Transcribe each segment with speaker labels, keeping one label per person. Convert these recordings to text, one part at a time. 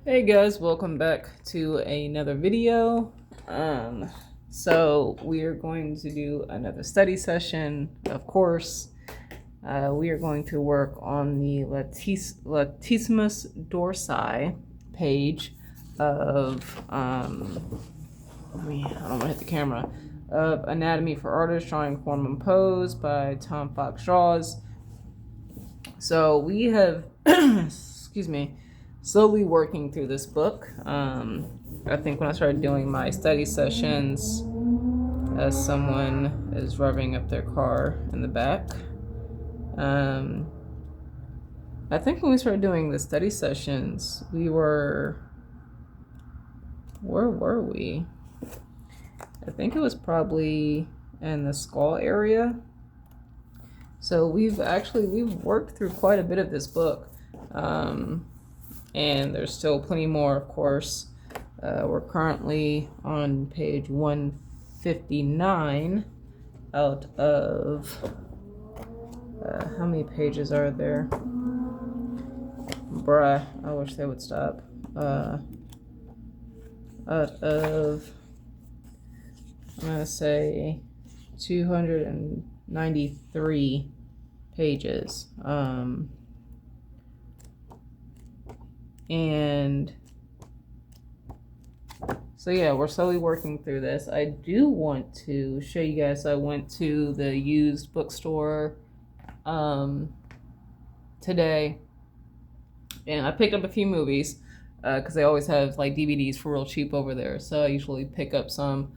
Speaker 1: Hey guys, welcome back to another video. So we are going to do another study session. Of course, we are going to work on the Latissimus dorsi page of I don't want to hit the camera, of Anatomy for Artists, Drawing Form and Pose by Tom Fox-Jaws. So we have, excuse me, slowly working through this book. I think when I started doing my study sessions, as someone is revving up their car in the back, um, I think when we started doing the study sessions, where were we? I think it was probably in the skull area. So we've worked through quite a bit of this book. And there's still plenty more, of course. We're currently on page 159 out of how many pages are there? Bruh, I wish they would stop. Out of, I'm gonna say 293 pages. And so yeah, we're slowly working through this. I do want to show you guys, I went to the used bookstore today, and I picked up a few movies because they always have like DVDs for real cheap over there. So I usually pick up some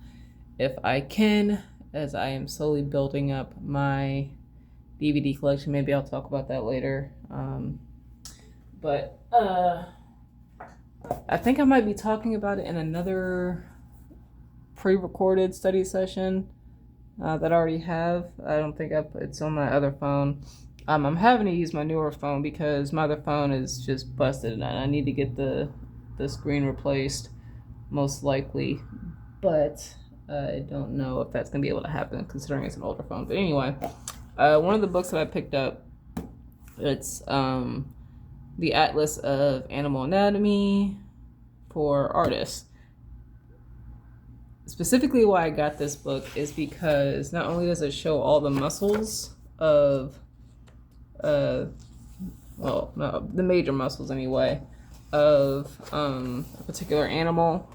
Speaker 1: if I can, as I am slowly building up my DVD collection. Maybe I'll talk about that later. But I think I might be talking about it in another pre-recorded study session that I already have. I don't think it's on my other phone. I'm having to use my newer phone because my other phone is just busted and I need to get the screen replaced, most likely. But I don't know if that's going to be able to happen considering it's an older phone. But anyway, one of the books that I picked up, it's the Atlas of Animal Anatomy for Artists. Specifically why I got this book is because not only does it show all the muscles of the major muscles anyway, of a particular animal,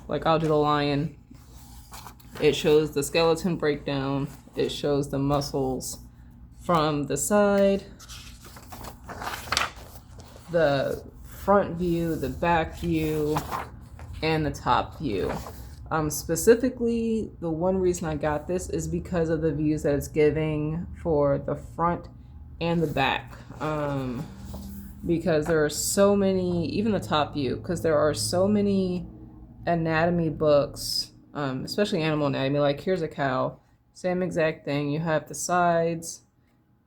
Speaker 1: like I'll do the lion. It shows the skeleton breakdown, it shows the muscles from the side, the front view, the back view, and the top view. Specifically, the one reason I got this is because of the views that it's giving for the front and the back. Because there are so many, even the top view, because there are so many anatomy books, especially animal anatomy. Like here's a cow, same exact thing. You have the sides,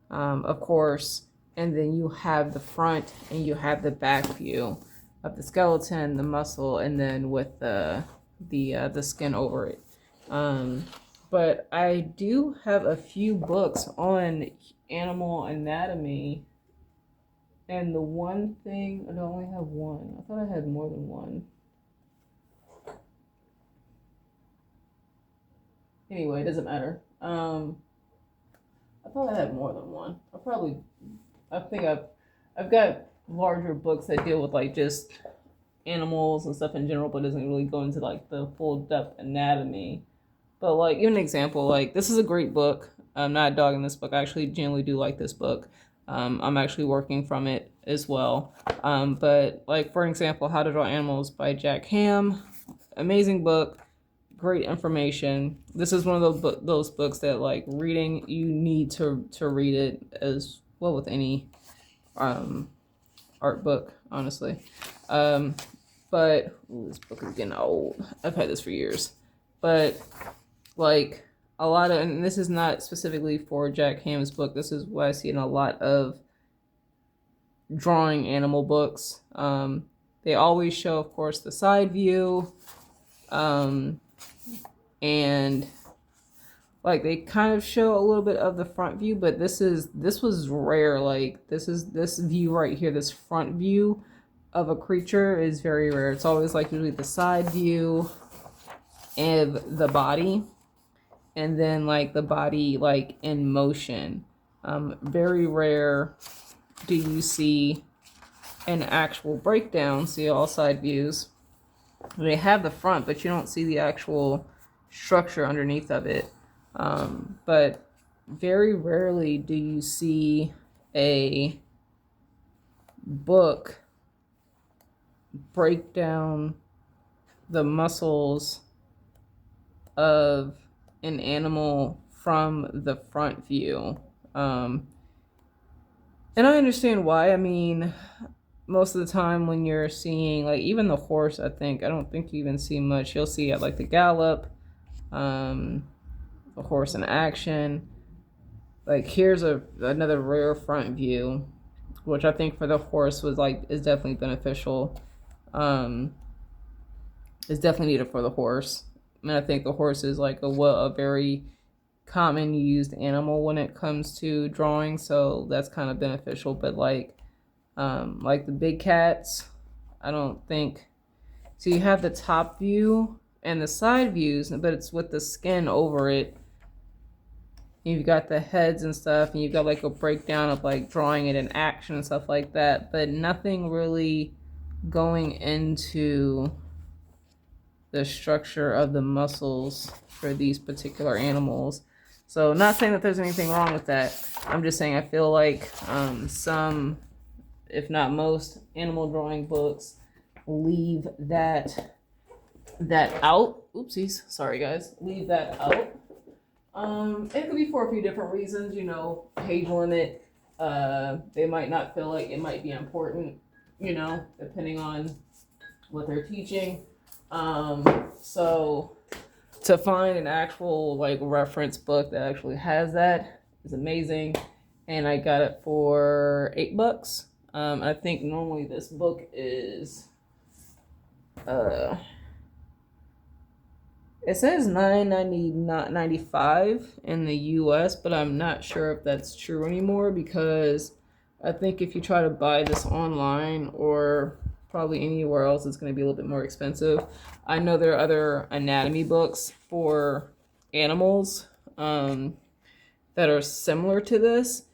Speaker 1: of course, and then you have the front and you have the back view of the skeleton, the muscle, and then with the skin over it. But I do have a few books on animal anatomy, and the one thing, I only have one. I thought I had more than one. Anyway, it doesn't matter. I thought I had more than one. I think I've got larger books that deal with like just animals and stuff in general, but doesn't really go into like the full depth anatomy. But like, even an example, like this is a great book. I'm not dogging this book. I actually genuinely do like this book. I'm actually working from it as well. But like for example, How to Draw Animals by Jack Ham, amazing book, great information. This is one of those books that like reading, you need to read it as well with any art book, honestly. But this book is getting old. I've had this for years. But like a lot of, and this is not specifically for Jack Ham's book, this is what I see in a lot of drawing animal books. They always show, of course, the side view, and like they kind of show a little bit of the front view, but this was rare. Like this view right here, this front view of a creature is very rare. It's always like usually the side view and the body, and then like the body like in motion. Very rare do you see an actual breakdown, see all side views. They have the front, but you don't see the actual structure underneath of it. But very rarely do you see a book break down the muscles of an animal from the front view. And I understand why. I mean, most of the time when you're seeing, like, even the horse, I don't think you even see much. You'll see at like the gallop, the horse in action. Like, here's another rare front view, which I think for the horse is definitely beneficial. Is definitely needed for the horse. I mean, I think the horse is like a very common used animal when it comes to drawing, so that's kind of beneficial. But like the big cats, I don't think. So you have the top view and the side views, but it's with the skin over it. You've got the heads and stuff, and you've got like a breakdown of like drawing it in action and stuff like that, but nothing really going into the structure of the muscles for these particular animals. So not saying that there's anything wrong with that. I'm just saying I feel like some, if not most, animal drawing books leave that out. Oopsies, sorry guys. Leave that out. It could be for a few different reasons, page limit. They might not feel like it might be important, depending on what they're teaching. So to find an actual like reference book that actually has that is amazing. And I got it for $8. I think normally this book is, it says $9.95 in the US, but I'm not sure if that's true anymore, because I think if you try to buy this online or probably anywhere else, it's going to be a little bit more expensive. I know there are other anatomy books for animals that are similar to this,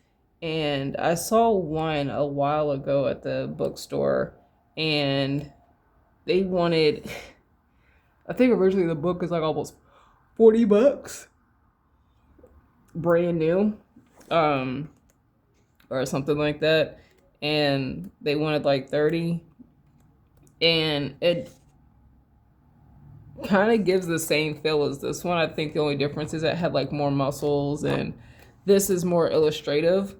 Speaker 1: and I saw one a while ago at the bookstore, and they wanted, I think originally the book is like almost $40, brand new, or something like that, and they wanted like 30, and it kind of gives the same feel as this one. I think the only difference is it had like more muscles, and this is more illustrative.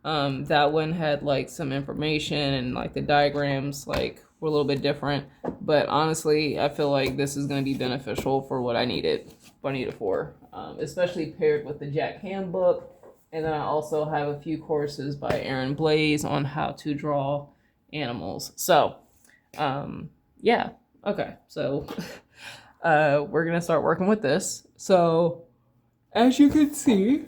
Speaker 1: That one had like some information, and like the diagrams like were a little bit different, but honestly I feel like this is going to be beneficial for what I need it for, especially paired with the Jack Hand book. And then I also have a few courses by Aaron Blaise on how to draw animals. So yeah, okay, so we're gonna start working with this. So as you can see,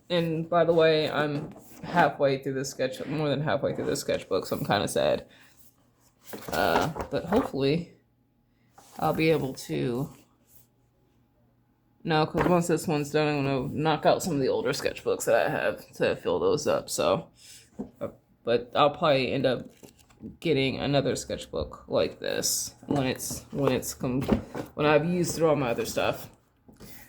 Speaker 1: and by the way, I'm halfway through this more than halfway through this sketchbook, so I'm kind of sad. But hopefully I'll be able to, no, because once this one's done, I'm going to knock out some of the older sketchbooks that I have to fill those up. So, but I'll probably end up getting another sketchbook like this when I've used through all my other stuff.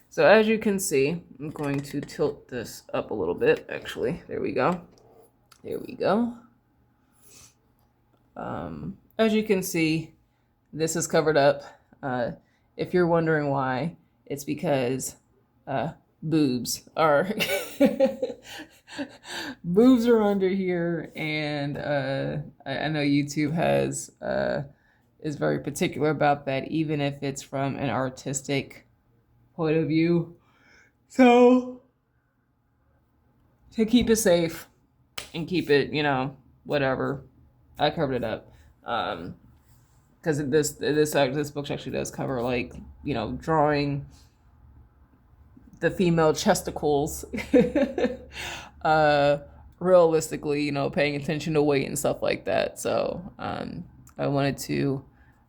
Speaker 1: So as you can see, I'm going to tilt this up a little bit, actually. There we go. There we go. As you can see, this is covered up. If you're wondering why, it's because boobs are boobs are under here, and I know YouTube is very particular about that, even if it's from an artistic point of view. So to keep it safe and keep it, whatever, I covered it up. Because this book actually does cover like, drawing the female chesticles, realistically, paying attention to weight and stuff like that. So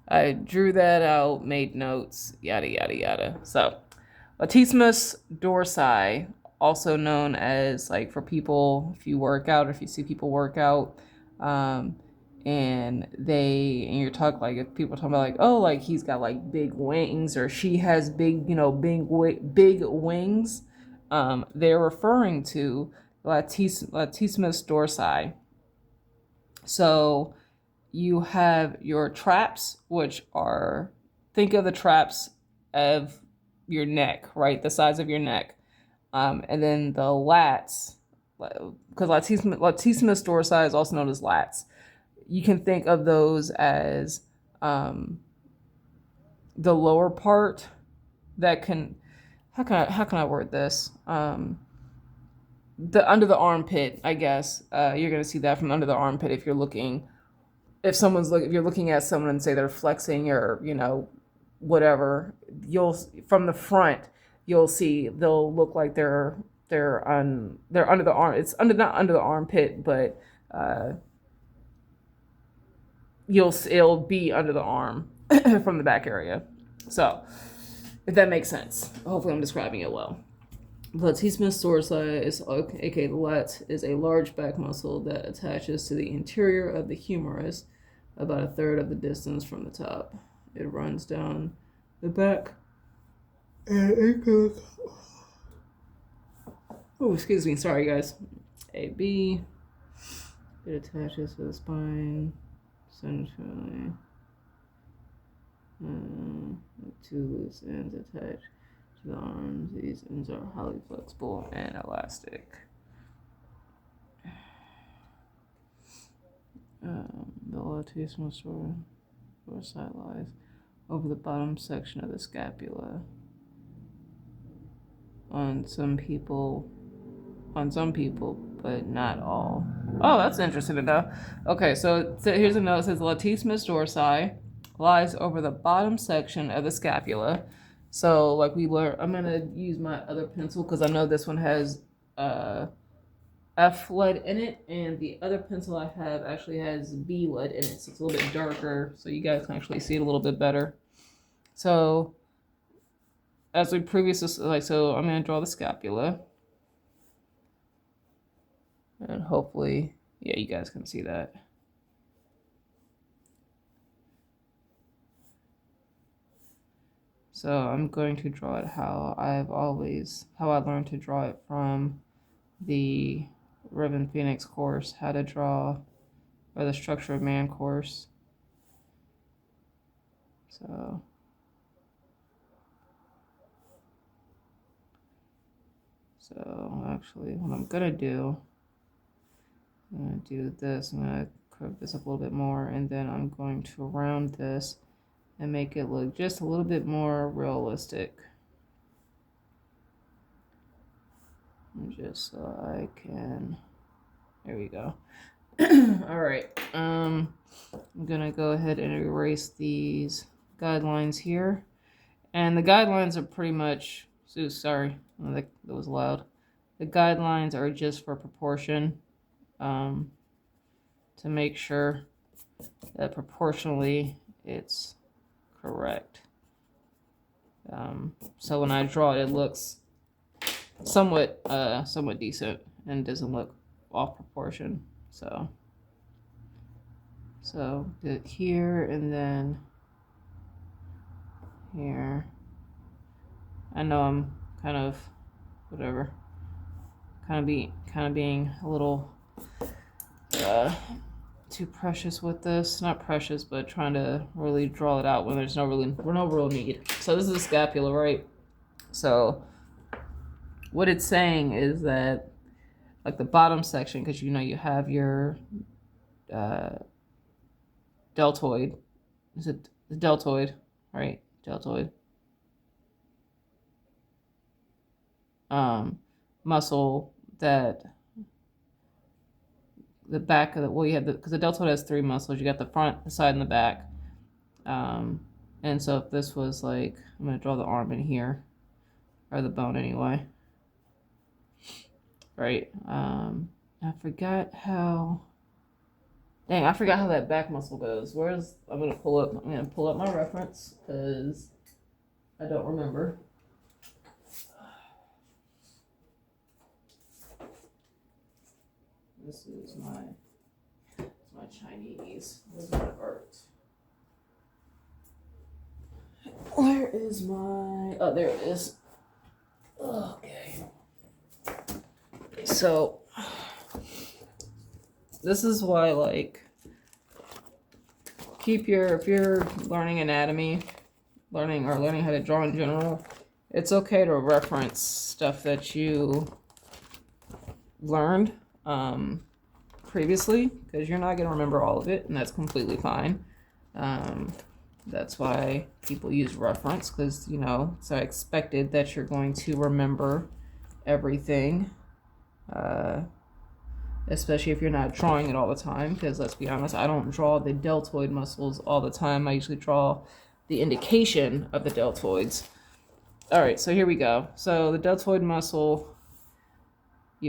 Speaker 1: I drew that out, made notes, yada, yada, yada. So latissimus dorsi, also known as, like, for people, if you work out, or if you see people work out, and you're talking, like, if people are talking about, like, oh, like, he's got, like, big wings, or she has big, big wings, they're referring to latissimus dorsi. So you have your traps, which are, think of the traps of your neck, right? The size of your neck. And then the lats, because latissimus dorsi is also known as lats. You can think of those as the lower part that can, how can I word this? The under the armpit, I guess. You're gonna see that from under the armpit if you're looking. If you're looking at someone and say they're flexing, or whatever, from the front you'll see they'll look like they're under the arm. It's not under the armpit, but it'll be under the arm from the back area. So if that makes sense, hopefully I'm describing it well. Latissimus dorsi, aka the lat, is a large back muscle that attaches to the interior of the humerus about a third of the distance from the top. It runs down the back and it goes. Oh, excuse me. Sorry, guys. AB. It attaches to the spine centrally. Two loose ends attached to the arms. These ends are highly flexible and elastic. The latissimus dorsi lies over the bottom section of the scapula. On some people, but not all. Oh, that's interesting to know. Okay, so here's a note. It says latissimus dorsi lies over the bottom section of the scapula. So, like we learned, I'm gonna use my other pencil because I know this one has F lead in it, and the other pencil I have actually has B lead in it, so it's a little bit darker, so you guys can actually see it a little bit better. So, as we previously, so I'm going to draw the scapula, and hopefully, yeah, you guys can see that. So I'm going to draw it how I learned to draw it from the Ribbon Phoenix course, how to draw, or the Structure of Man course. So actually what I'm gonna do this. I'm gonna curve this up a little bit more, and then I'm going to round this and make it look just a little bit more realistic. Just so I can, there we go. All right, I'm gonna go ahead and erase these guidelines here, and the guidelines are pretty much, sorry, that was loud. The guidelines are just for proportion, to make sure that proportionally it's correct. So when I draw it, it looks somewhat decent and doesn't look off proportion. So do it here and then here. I know I'm kind of whatever, kind of being a little too precious with this. Not precious, but trying to really draw it out when there's no real need. So this is a scapula, right? So what it's saying is that, like, the bottom section, because you have your deltoid. Is it the deltoid, right? Deltoid. Muscle that the back of you have because the deltoid has three muscles. You got the front, the side, and the back. And so if this was like, I'm gonna draw the arm in here, or the bone anyway, right? I forgot how. Dang, I forgot how that back muscle goes. I'm gonna pull up my reference because I don't remember. This is my Chinese. Where's my art? Where is my? Oh, there it is. Okay. So this is why, like, if you're learning anatomy, learning how to draw in general, it's okay to reference stuff that you learned previously, because you're not going to remember all of it, and that's completely fine. That's why people use reference, because, you know, it's expected that you're going to remember everything, especially if you're not drawing it all the time, because let's be honest, I don't draw the deltoid muscles all the time. I usually draw the indication of the deltoids. All right, so here we go. So the deltoid muscle,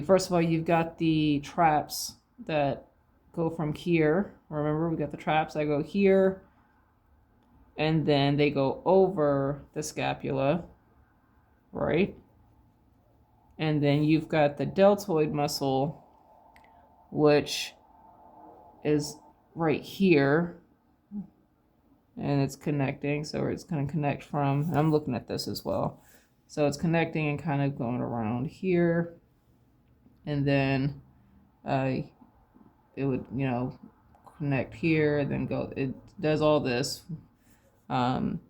Speaker 1: first of all, you've got the traps that go from here. Remember, we got the traps that go here, and then they go over the scapula, right? And then you've got the deltoid muscle, which is right here, and it's connecting. So it's going to connect from, I'm looking at this as well. So it's connecting and kind of going around here. And then it would, you know, connect here, then go, it does all this. And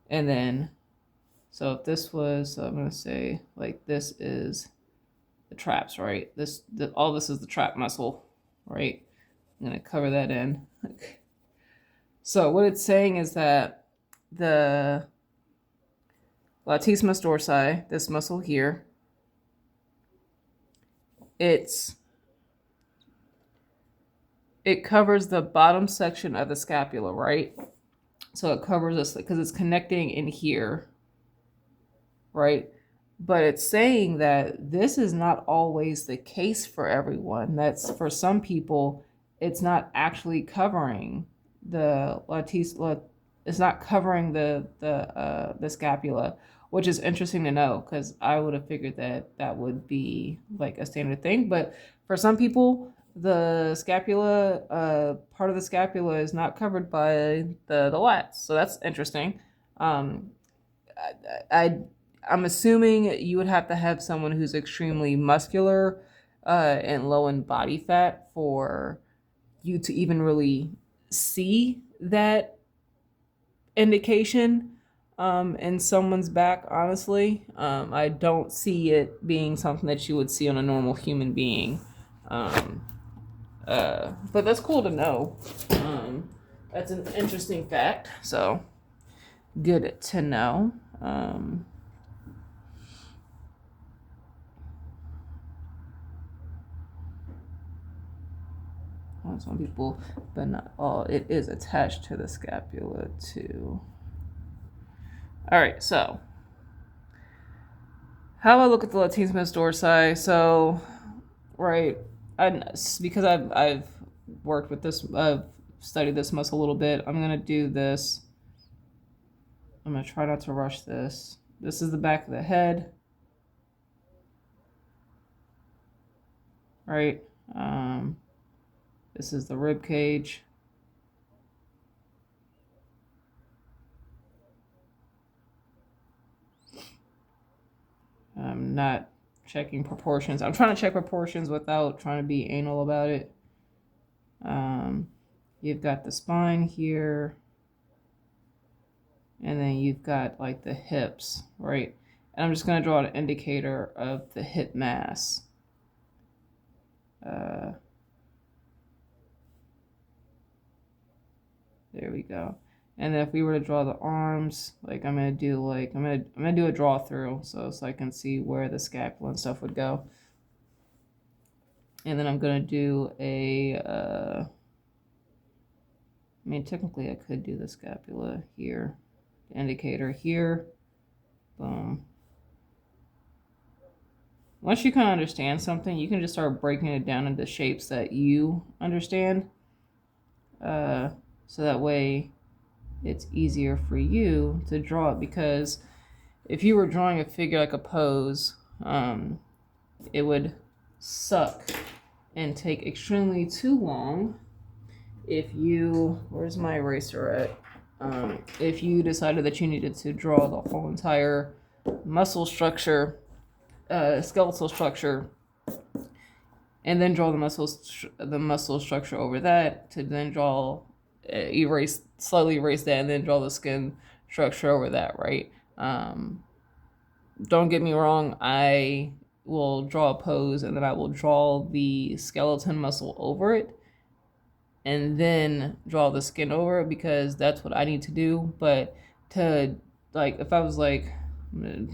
Speaker 1: then, so if this was, I'm going to say, like, this is the traps, right? All this is the trap muscle, right? I'm going to cover that in. So what it's saying is that the latissimus dorsi, this muscle here, it covers the bottom section of the scapula, right? So it covers this because it's connecting in here, right? But it's saying that this is not always the case for everyone. That's, for some people, it's not actually covering the it's not covering the scapula, which is interesting to know, because I would have figured that would be like a standard thing. But for some people, the scapula, part of the scapula is not covered by the lats. So that's interesting. I'm assuming you would have to have someone who's extremely muscular and low in body fat for you to even really see that indication in someone's back, honestly. I don't see it being something that you would see on a normal human being. But that's cool to know. That's an interesting fact. So good to know. Some people, but not all, it is attached to the scapula too. All right, so how I look at the latissimus dorsi. So, right, because I've worked with this, I've studied this muscle a little bit. I'm gonna do this. I'm gonna try not to rush this. This is the back of the head, right? This is the rib cage. I'm not checking proportions. I'm trying to check proportions without trying to be anal about it. You've got the spine here, and then you've got like the hips, right? And I'm just going to draw an indicator of the hip mass. There we go. And then if we were to draw the arms, like I'm gonna do a draw through, so I can see where the scapula and stuff would go. And then I'm gonna do I mean, technically I could do the scapula here, the indicator here, boom. once you kind of understand something, you can just start breaking it down into shapes that you understand. So that way it's easier for you to draw it, because if you were drawing a figure like a pose, it would suck and take extremely too long if you, where's my eraser at? If you decided that you needed to draw the whole entire muscle structure, skeletal structure, and then draw the muscle structure over that, to then draw, slightly erase that, and then draw the skin structure over that, right? Don't get me wrong, I will draw a pose and then I will draw the skeleton muscle over it and then draw the skin over it, because that's what I need to do. But to, like, if I was like, I'm gonna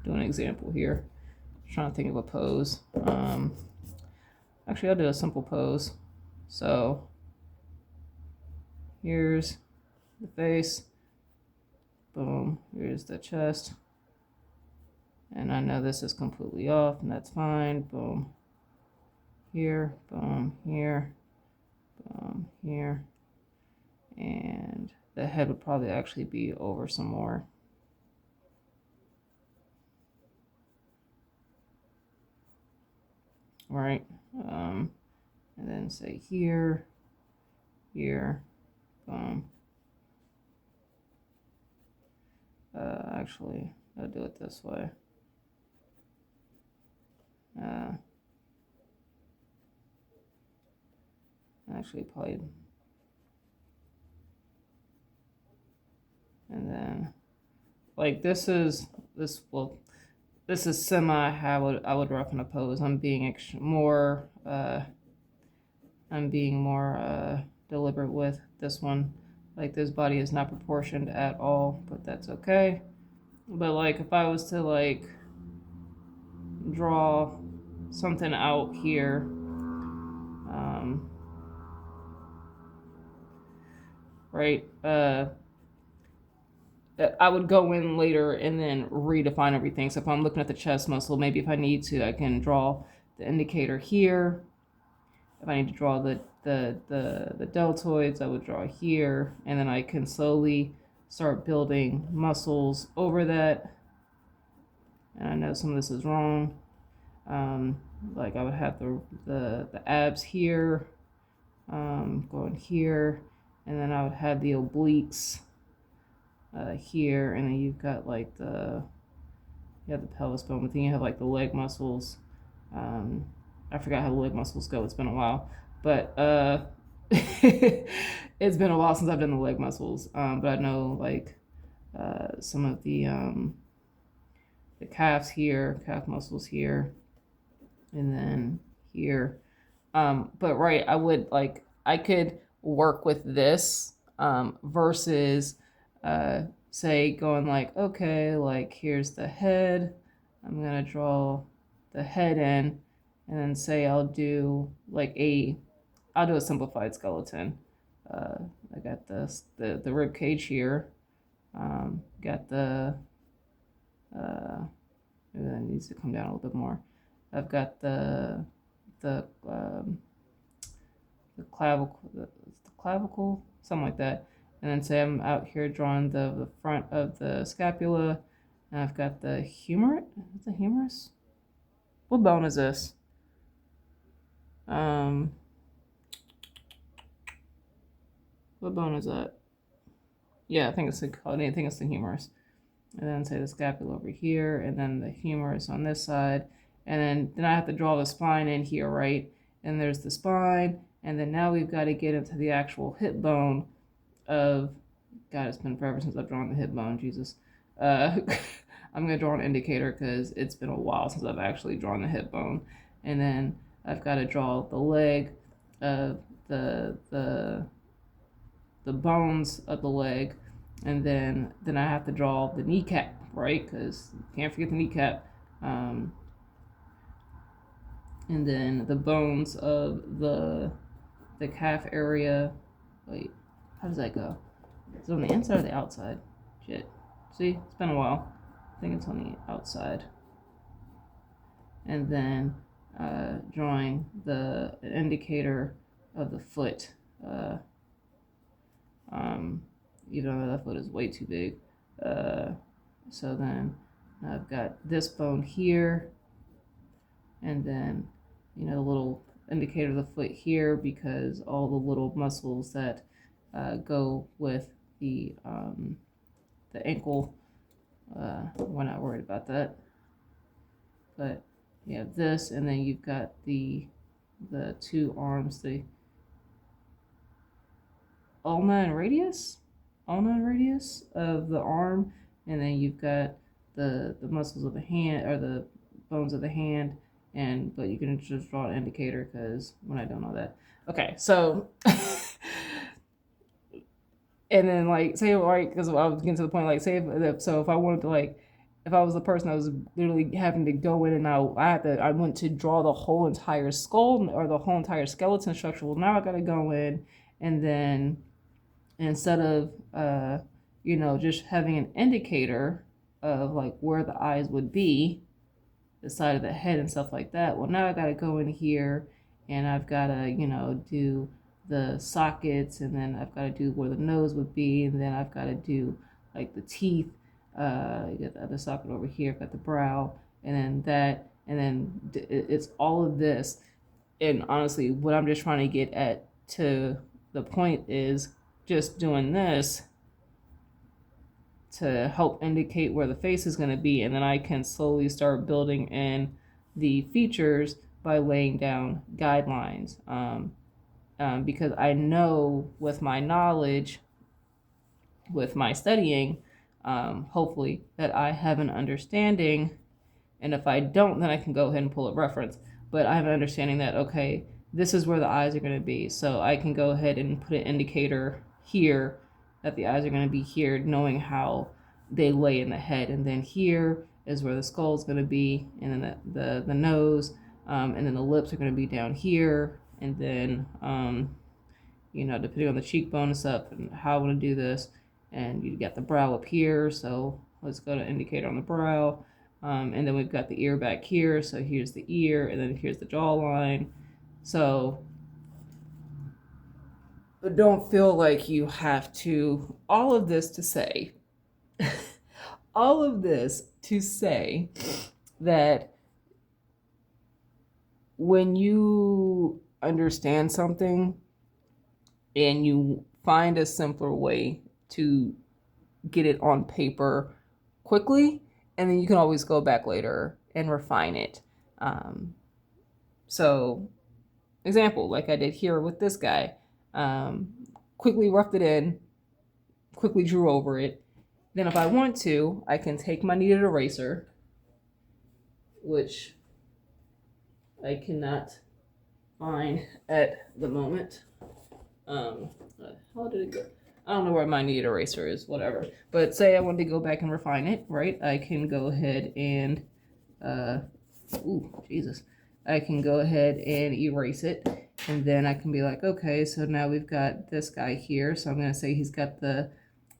Speaker 1: do an example here. I'm trying to think of a pose. Actually, I'll do a simple pose. So here's the face. Boom. Here's the chest. And I know this is completely off, and that's fine. Boom. Here. Boom. Here. Here. And the head would probably actually be over some more. Right. And then say here, boom. Actually, I'll do it this way. Actually, probably. And then, like, this is semi how I would roughen a pose. I'm being more deliberate with this one. Like, this body is not proportioned at all, but that's okay. But like, if I was to like draw something out here, right, I would go in later and then redefine everything. So if I'm looking at the chest muscle, maybe if I need to, I can draw the indicator here. If I need to draw the deltoids, I would draw here, and then I can slowly start building muscles over that. And I know some of this is wrong. Like, I would have the abs here, going here, and then I would have the obliques here, and then you've got like the pelvis bone, but then you have like the leg muscles. I forgot how the leg muscles go. It's been a while, but it's been a while since I've done the leg muscles. But I know like some of the calves here, calf muscles here, and then here. But right, I could work with this versus say going like, okay, like here's the head. I'm gonna draw the head in, and then say I'll do a simplified skeleton. I got the rib cage here. Got the maybe that needs to come down a little bit more. I've got the clavicle, something like that. And then say I'm out here drawing the front of the scapula, and I've got the humerus. Is it the humerus? What bone is this? What bone is that? Yeah, I think it's the humerus. And then say the scapula over here, and then the humerus on this side, and then I have to draw the spine in here, right? And there's the spine, and then now we've got to get into the actual hip bone of, God, it's been forever since I've drawn the hip bone, Jesus. I'm gonna draw an indicator because it's been a while since I've actually drawn the hip bone. And then I've got to draw the leg of the bones of the leg, and then I have to draw the kneecap, right? Because you can't forget the kneecap. And then the bones of the calf area. Wait, how does that go? Is it on the inside or the outside? Shit. See, it's been a while. I think it's on the outside. and then drawing the indicator of the foot. Um, Even though that foot is way too big. So then I've got this bone here, and then, the little indicator of the foot here, because all the little muscles that go with the ankle, we're not worried about that. But you have this, and then you've got the two arms, the ulna and radius of the arm, and then you've got the muscles of the hand, or the bones of the hand, but you can just draw an indicator because when I don't know that. Okay, so and then say, like, because I was getting to the point, like, say if I wanted to, if I was the person that was literally having to go in and I went to draw the whole entire skull or the whole entire skeleton structure. Well, now I got to go in, and then instead of just having an indicator of like where the eyes would be, the side of the head and stuff like that. Well, now I got to go in here, and I've got to do the sockets, and then I've got to do where the nose would be, and then I've got to do like the teeth. You got the other socket over here, got the brow, and then that, and then it's all of this. And honestly, what I'm just trying to get at to the point is just doing this to help indicate where the face is going to be, and then I can slowly start building in the features by laying down guidelines. Because I know with my knowledge, with my studying, hopefully, that I have an understanding, and if I don't, then I can go ahead and pull a reference. But I have an understanding that, okay, this is where the eyes are going to be, so I can go ahead and put an indicator here that the eyes are going to be here, knowing how they lay in the head, and then here is where the skull is going to be, and then the nose, and then the lips are going to be down here, and then depending on the cheekbone and stuff and how I want to do this. And you got the brow up here, so let's go to indicator on the brow. And then we've got the ear back here, so here's the ear, and then here's the jawline. So don't feel like you have to, all of this to say that when you understand something and you find a simpler way to get it on paper quickly, and then you can always go back later and refine it. So example, like I did here with this guy, quickly roughed it in, quickly drew over it. Then if I want to, I can take my kneaded eraser, which I cannot find at the moment. How did it go? I don't know where my kneaded eraser is, whatever. But say I wanted to go back and refine it, right? I can go ahead and, I can go ahead and erase it. And then I can be like, okay, so now we've got this guy here. So I'm going to say he's got the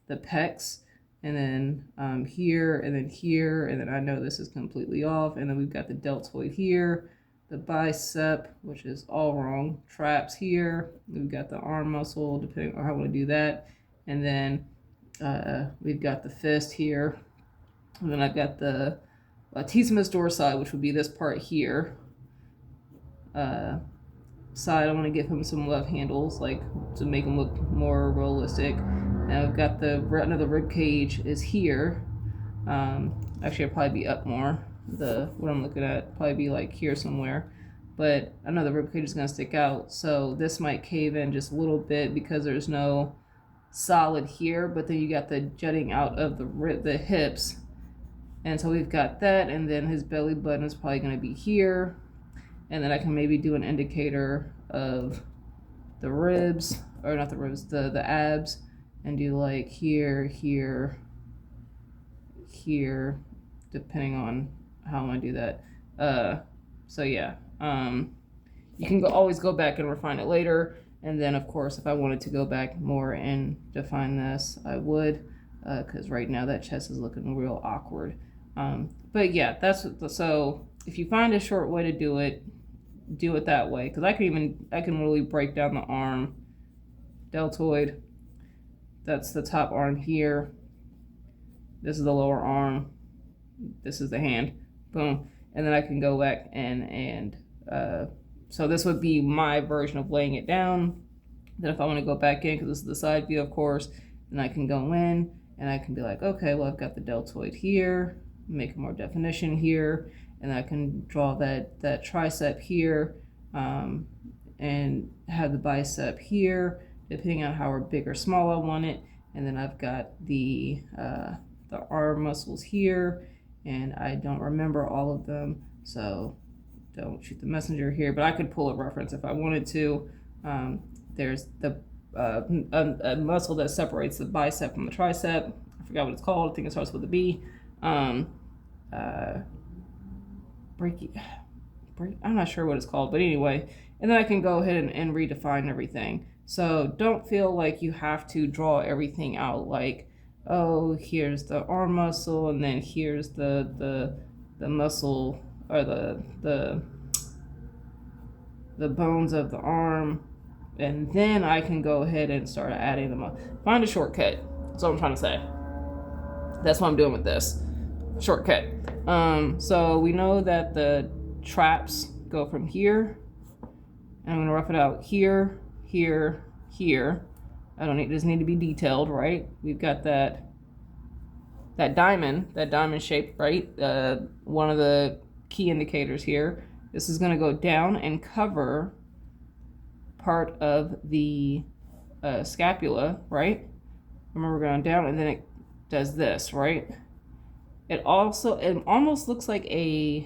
Speaker 1: pecs, and then here, and then here, and then I know this is completely off. And then we've got the deltoid here, the bicep, which is all wrong, traps here. We've got the arm muscle, depending on how I want to do that. And then we've got the fist here. And then I've got the latissimus dorsi, which would be this part here. Side, I want to give him some love handles, like to make him look more realistic. Now I've got the another rib cage is here. Actually, it'll probably be up more. What I'm looking at probably be like here somewhere, but I know the rib cage is gonna stick out, so this might cave in just a little bit because there's no solid here. But then you got the jutting out of the hips, and so we've got that, and then his belly button is probably gonna be here, and then I can maybe do an indicator of the ribs, or not the ribs, the abs, and do like here, here, here, depending on how I'm gonna do that. So yeah, you can always go back and refine it later. And then of course, if I wanted to go back more and define this, I would, because right now that chest is looking real awkward. But yeah, so if you find a short way to do it that way. Because I can really break down the arm, deltoid. That's the top arm here. This is the lower arm. This is the hand. Boom. And then I can go back and so this would be my version of laying it down. Then if I want to go back in, because this is the side view, of course, then I can go in and I can be like, okay, well, I've got the deltoid here, make more definition here, and I can draw that tricep here, and have the bicep here, depending on how big or small I want it. And then I've got the arm muscles here, and I don't remember all of them, so don't shoot the messenger here, but I could pull a reference if I wanted to. There's the a muscle that separates the bicep from the tricep. I forgot what it's called. I think it starts with a B. I'm not sure what it's called, but anyway. And then I can go ahead and redefine everything. So don't feel like you have to draw everything out like, oh, here's the arm muscle, and then here's the muscle, or the bones of the arm, and then I can go ahead and start adding them up. Find a shortcut. That's what I'm trying to say. That's what I'm doing with this. Shortcut. So we know that the traps go from here, and I'm gonna rough it out here, here, here. Doesn't need to be detailed, right? We've got that diamond shape, right? One of the key indicators here. This is gonna go down and cover part of the scapula, right? Remember, we're going down, and then it does this, right? It almost looks like I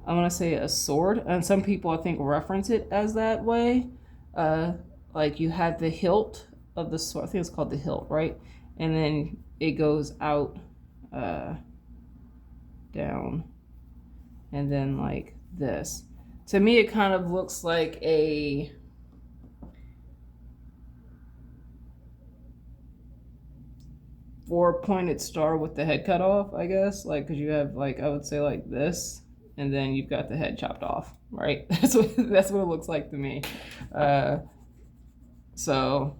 Speaker 1: want to say a sword, and some people I think reference it as that way. Like you have the hilt of the sword. I think it's called the hilt, right? And then it goes out, down, and then like this. To me, it kind of looks like a four-pointed star with the head cut off, I guess. Like, because you have, like, I would say like this, and then you've got the head chopped off, right? That's what it looks like to me. So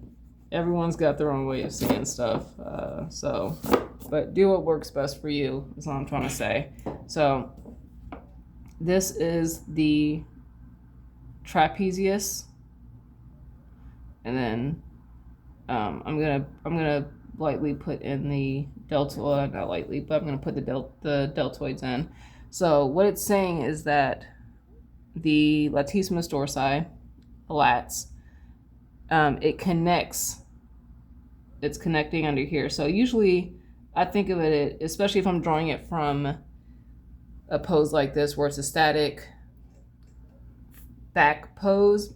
Speaker 1: everyone's got their own way of seeing stuff. But do what works best for you, is all I'm trying to say. So this is the trapezius, and then I'm gonna lightly put in the deltoid, not lightly, but I'm gonna put the deltoids in. So what it's saying is that the latissimus dorsi, lats, it's connecting under here. So usually I think of it, especially if I'm drawing it from a pose like this where it's a static back pose,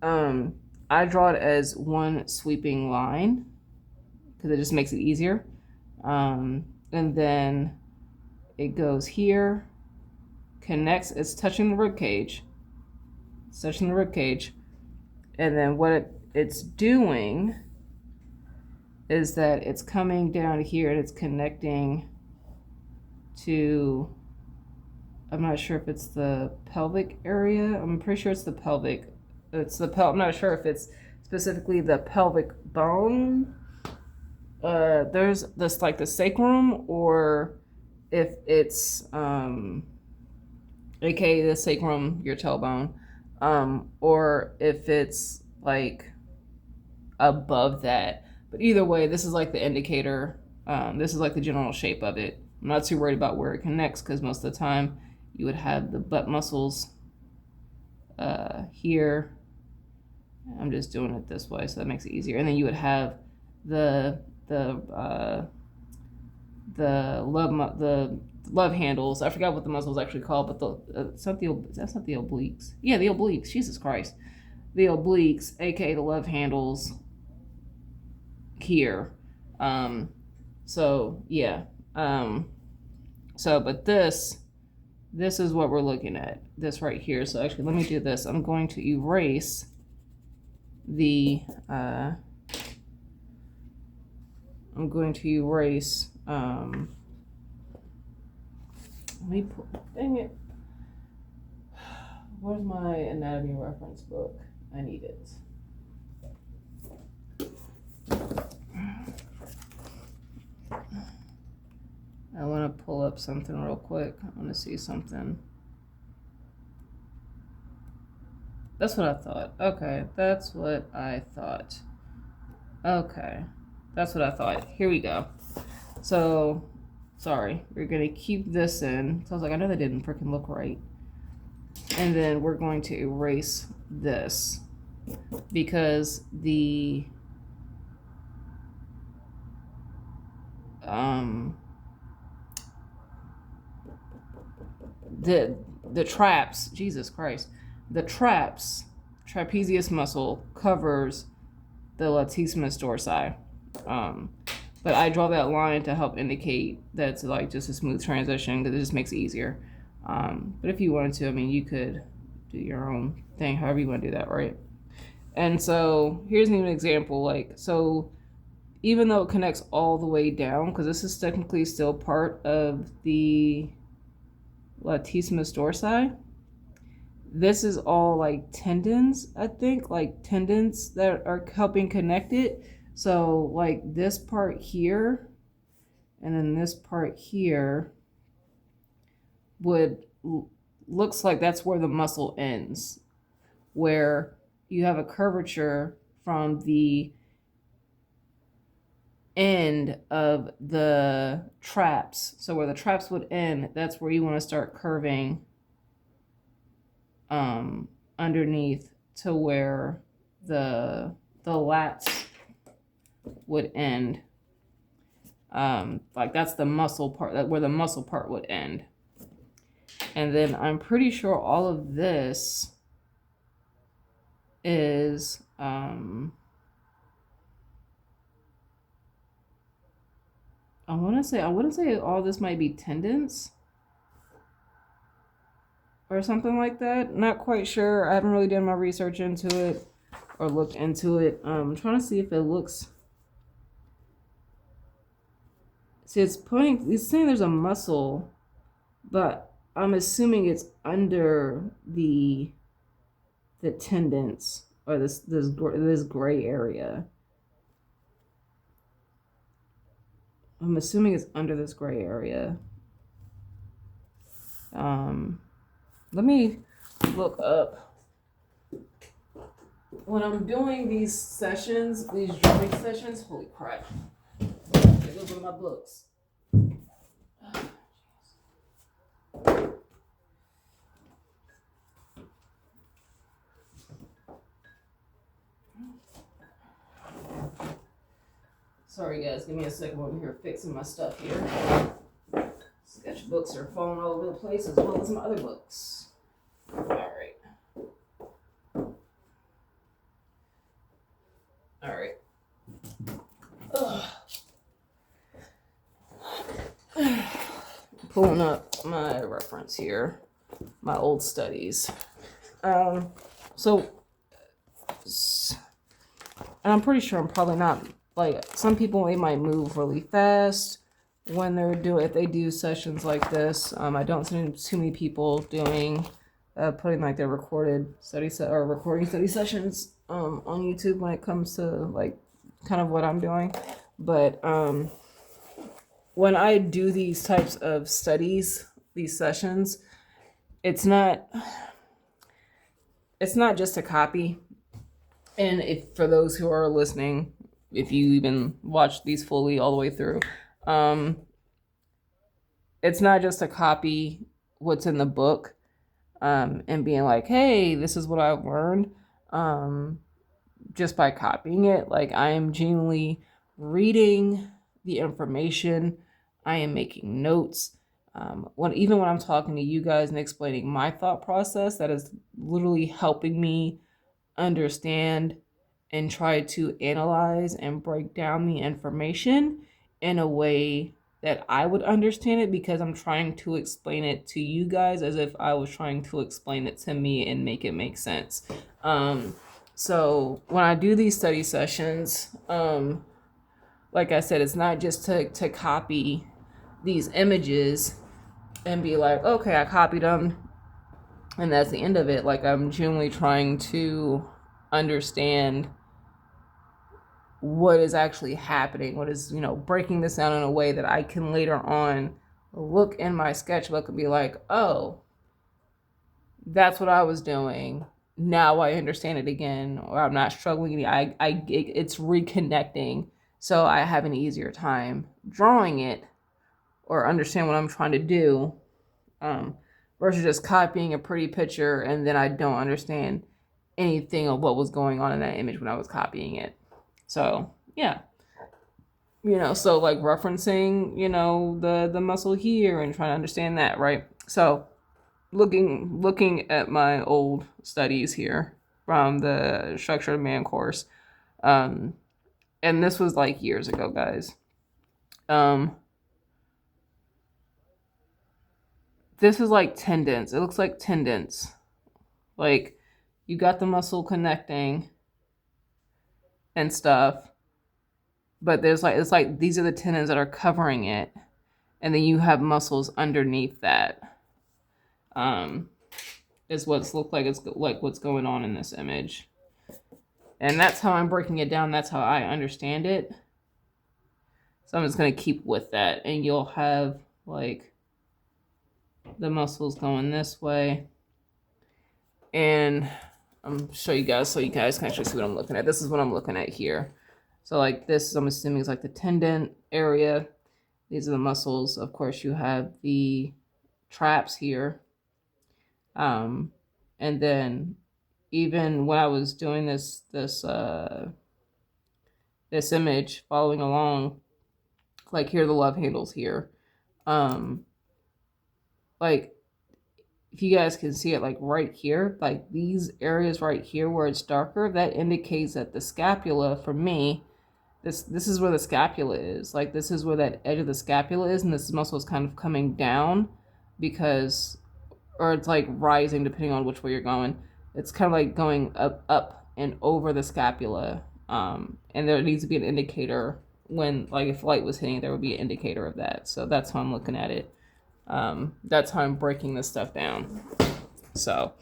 Speaker 1: I draw it as one sweeping line because it just makes it easier. And then it goes here, connects, it's touching the rib cage. And then what it's doing is that it's coming down here and it's connecting to, I'm not sure if it's the pelvic area. I'm pretty sure it's the pelvic. I'm not sure if it's specifically the pelvic bone. There's this like the sacrum, or if it's aka the sacrum, your tailbone, or if it's like above that. But either way, this is like the indicator. This is like the general shape of it. I'm not too worried about where it connects because most of the time you would have the butt muscles here. I'm just doing it this way so that makes it easier. And then you would have the love handles. I forgot what the muscle is actually called, but that's not the obliques. Yeah, the obliques. Jesus Christ, the obliques, aka the love handles here. So yeah. But this is what we're looking at. This right here. So actually, let me do this. I'm going to erase the Let me pull, dang it. Where's my anatomy reference book? I need it. I want to pull up something real quick. I want to see something. That's what I thought. Okay, that's what I thought. Okay, that's what I thought. Here we go. So, sorry, we're going to keep this in. So I was like, I know that didn't freaking look right. And then we're going to erase this because the traps, Jesus Christ, the trapezius muscle covers the latissimus dorsi. But I draw that line to help indicate that it's like just a smooth transition because it just makes it easier. But if you wanted to, I mean, you could do your own thing, however you want to do that, right? And so here's an example, like, so even though it connects all the way down, because this is technically still part of the latissimus dorsi, this is all like tendons, I think, like tendons that are helping connect it. So like this part here, and then this part here looks like that's where the muscle ends, where you have a curvature from the end of the traps. So where the traps would end, that's where you want to start curving underneath to where the lats would end. Like that's the muscle part, where the muscle part would end. And then I'm pretty sure all of this is I wouldn't say all this might be tendons or something like that. Not quite sure. I haven't really done my research into it or looked into it. I'm trying to see if it looks. See, it's saying there's a muscle, but I'm assuming it's under the tendons or this gray area. I'm assuming it's under this gray area. Let me look up. When I'm doing these sessions, these drawing sessions, holy crap. There goes my books. Sorry guys, give me a second over here fixing my stuff here. Sketchbooks are falling all over the place as well as my other books. Alright. Alright. Pulling up my reference here. My old studies. So and I'm pretty sure I'm probably not, like, some people, they might move really fast when if they do sessions like this. I don't see too many people doing putting like their recording study sessions on YouTube when it comes to like kind of what I'm doing. But when I do these types of studies, these sessions, it's not just a copy. And for those who are listening, if you even watch these fully all the way through, it's not just a copy what's in the book and being like, hey, this is what I've learned just by copying it. Like, I am genuinely reading the information. I am making notes. Even when I'm talking to you guys and explaining my thought process, that is literally helping me understand and try to analyze and break down the information in a way that I would understand it, because I'm trying to explain it to you guys as if I was trying to explain it to me and make it make sense. So when I do these study sessions, like I said, it's not just to copy these images and be like, okay, I copied them, and that's the end of it. Like, I'm genuinely trying to understand what is actually happening, what is, breaking this down in a way that I can later on look in my sketchbook and be like, oh, that's what I was doing. Now I understand it again, or I'm not struggling. It's reconnecting, so I have an easier time drawing it or understand what I'm trying to do, versus just copying a pretty picture and then I don't understand anything of what was going on in that image when I was copying it. So yeah, so like referencing, the muscle here and trying to understand that, right? So looking at my old studies here from the Structured Man course, and this was like years ago, guys. This is like tendons. It looks like tendons. Like, you got the muscle connecting and stuff, but it's like these are the tendons that are covering it, and then you have muscles underneath that. Is what's looked like. It's like what's going on in this image, and that's how I'm breaking it down. That's how I understand it. So I'm just gonna keep with that, and you'll have like the muscles going this way, and I'm show you guys so you guys can actually see what I'm looking at. This is what I'm looking at here. So like this, I'm assuming is like the tendon area. These are the muscles. Of course, you have the traps here. And then even when I was doing this image, following along, like here are the love handles here. Like if you guys can see it, like right here, like these areas right here where it's darker, that indicates that the scapula, for me, this is where the scapula is. Like this is where that edge of the scapula is, and this muscle is kind of coming down because, or it's like rising depending on which way you're going. It's kind of like going up and over the scapula. And there needs to be an indicator when, like if light was hitting, there would be an indicator of that. So that's how I'm looking at it. That's how I'm breaking this stuff down. So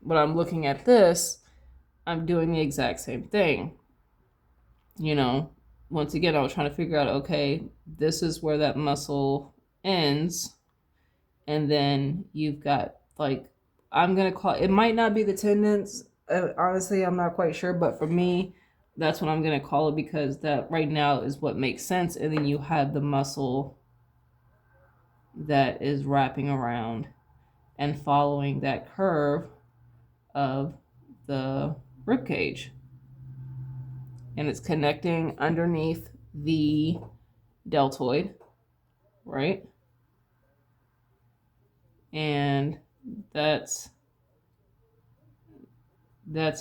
Speaker 1: when I'm looking at this, I'm doing the exact same thing. Once again, I was trying to figure out, okay, this is where that muscle ends. And then you've got like, I'm going to call it might not be the tendons. Honestly, I'm not quite sure. But for me, that's what I'm going to call it, because that right now is what makes sense. And then you have the muscle that is wrapping around and following that curve of the rib cage. And it's connecting underneath the deltoid, right? And that's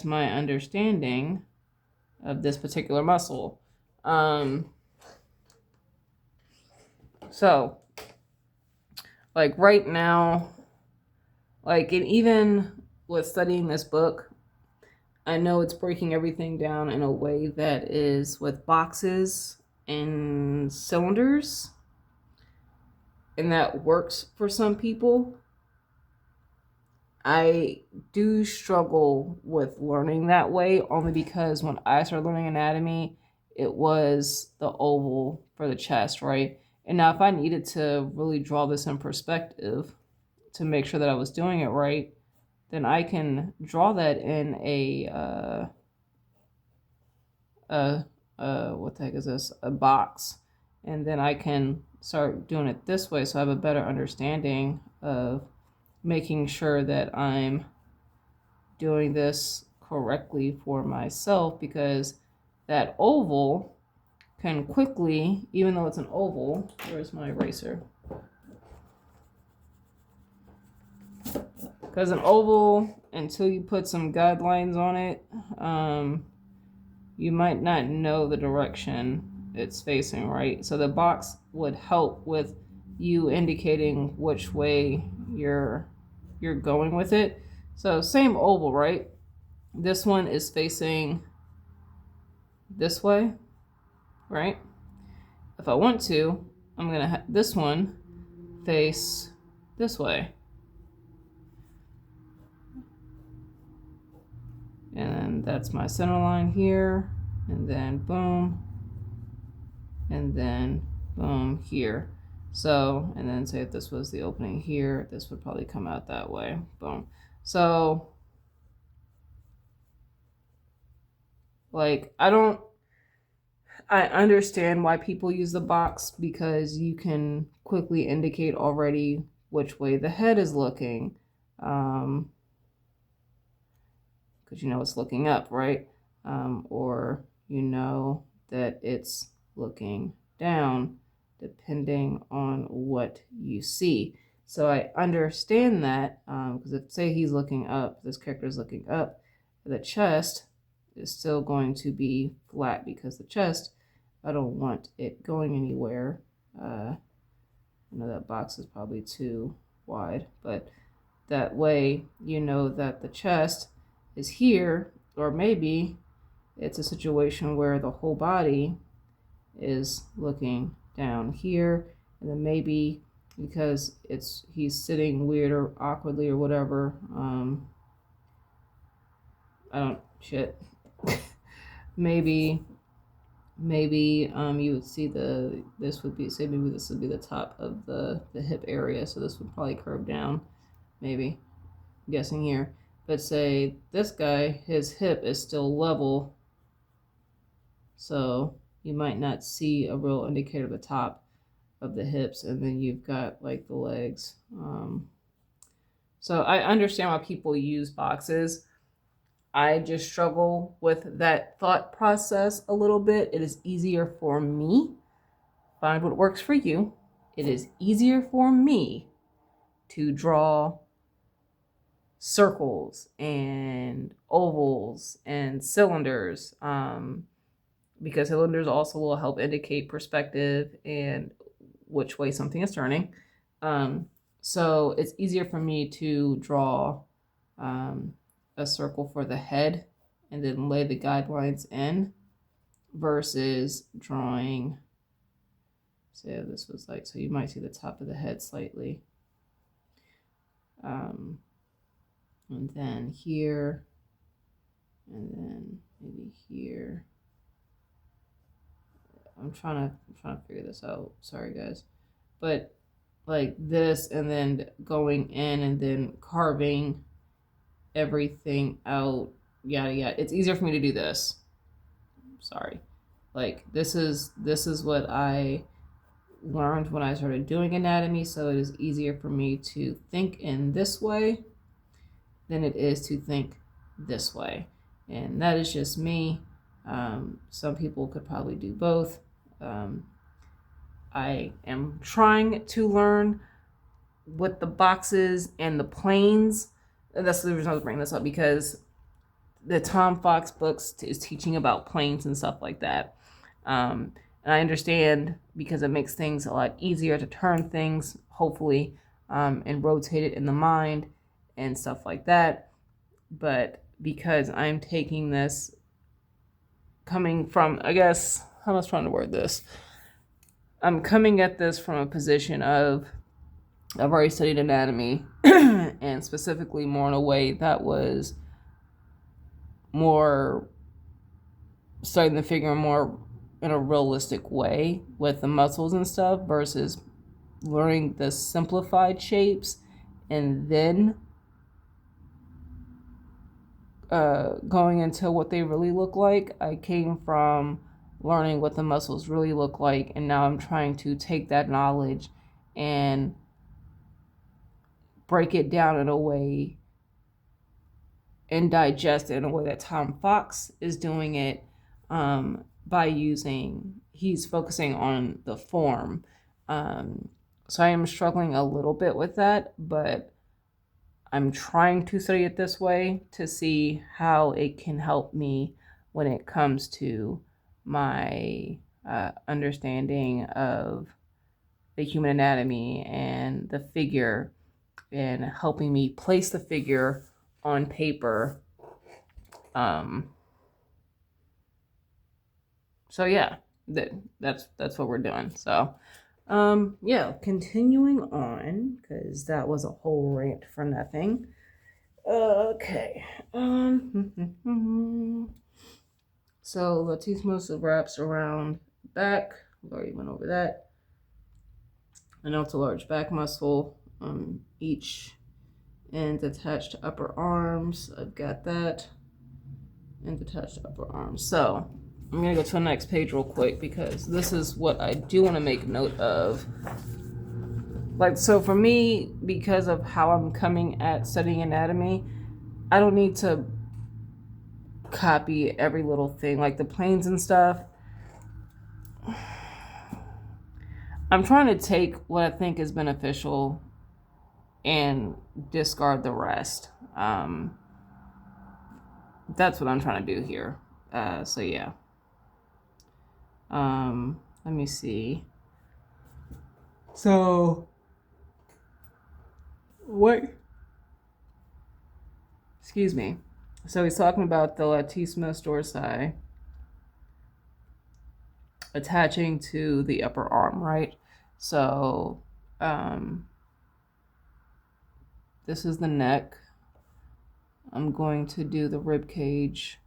Speaker 1: my understanding of this particular muscle. So like right now, like, and even with studying this book, I know it's breaking everything down in a way that is with boxes and cylinders, and that works for some people. I do struggle with learning that way, only because when I started learning anatomy, it was the oval for the chest, right? And now if I needed to really draw this in perspective to make sure that I was doing it right, then I can draw that in what the heck is this? A box. And then I can start doing it this way so I have a better understanding of making sure that I'm doing this correctly for myself, because that oval can quickly, even though it's an oval, where's my eraser? Because an oval, until you put some guidelines on it, you might not know the direction it's facing, right? So the box would help with you indicating which way you're going with it. So same oval, right? This one is facing this way, right? If I want to, I'm gonna have this one face this way. And then that's my center line here, and then boom, and then boom here. So, and then say if this was the opening here, this would probably come out that way, boom. So, like, I understand why people use the box, because you can quickly indicate already which way the head is looking. Because you know it's looking up, right? Or you know that it's looking down, depending on what you see. So I understand that, because if, say, he's looking up, this character is looking up, the chest is still going to be flat, because the chest, I don't want it going anywhere. I know that box is probably too wide, but that way you know that the chest is here, or maybe it's a situation where the whole body is looking down here, and then maybe because he's sitting weird or awkwardly or whatever, maybe you would see this would be, say, maybe this would be the top of the hip area, so this would probably curve down, maybe, I'm guessing here. But say this guy, his hip is still level, so you might not see a real indicator of the top of the hips, and then you've got like the legs. So I understand why people use boxes. I just struggle with that thought process a little bit. It is easier for me. Find what works for you. It is easier for me to draw circles and ovals and cylinders, because cylinders also will help indicate perspective and which way something is turning. So it's easier for me to draw a circle for the head and then lay the guidelines in, versus drawing, say this was like, so you might see the top of the head slightly, and then here, and then maybe here. I'm trying to figure this out. Sorry, guys. But like this, and then going in and then carving everything out, yada yada. It's easier for me to do this. Sorry. Like this is what I learned when I started doing anatomy, so it is easier for me to think in this way than it is to think this way. And that is just me. Some people could probably do both. I am trying to learn with the boxes and the planes. And that's the reason I was bringing this up, because the Tom Fox books is teaching about planes and stuff like that. And I understand, because it makes things a lot easier to turn things, hopefully, and rotate it in the mind and stuff like that. But because I'm taking this coming from, I guess, how am I trying to word this? I'm coming at this from a position of, I've already studied anatomy, and specifically more in a way that was more studying the figure more in a realistic way with the muscles and stuff, versus learning the simplified shapes and then going into what they really look like. I came from learning what the muscles really look like, and now I'm trying to take that knowledge and break it down in a way and digest it in a way that Tom Fox is doing it, by using, he's focusing on the form. So I am struggling a little bit with that, but I'm trying to study it this way to see how it can help me when it comes to my understanding of the human anatomy and the figure, and helping me place the figure on paper. So yeah, that's what we're doing. So Yeah, continuing on, because that was a whole rant for nothing. Okay. So latissimus wraps around back. We already went over that. I know it's a large back muscle. Each end attached to upper arms. I've got that. And attached to upper arms. So I'm gonna go to the next page real quick because this is what I do want to make note of. Like, so for me, because of how I'm coming at studying anatomy, I don't need to copy every little thing, like the planes and stuff. I'm trying to take what I think is beneficial and discard the rest. That's what I'm trying to do here. So yeah. Let me see. So what? Excuse me. So he's talking about the latissimus dorsi attaching to the upper arm, right? So this is the neck. I'm going to do the rib cage.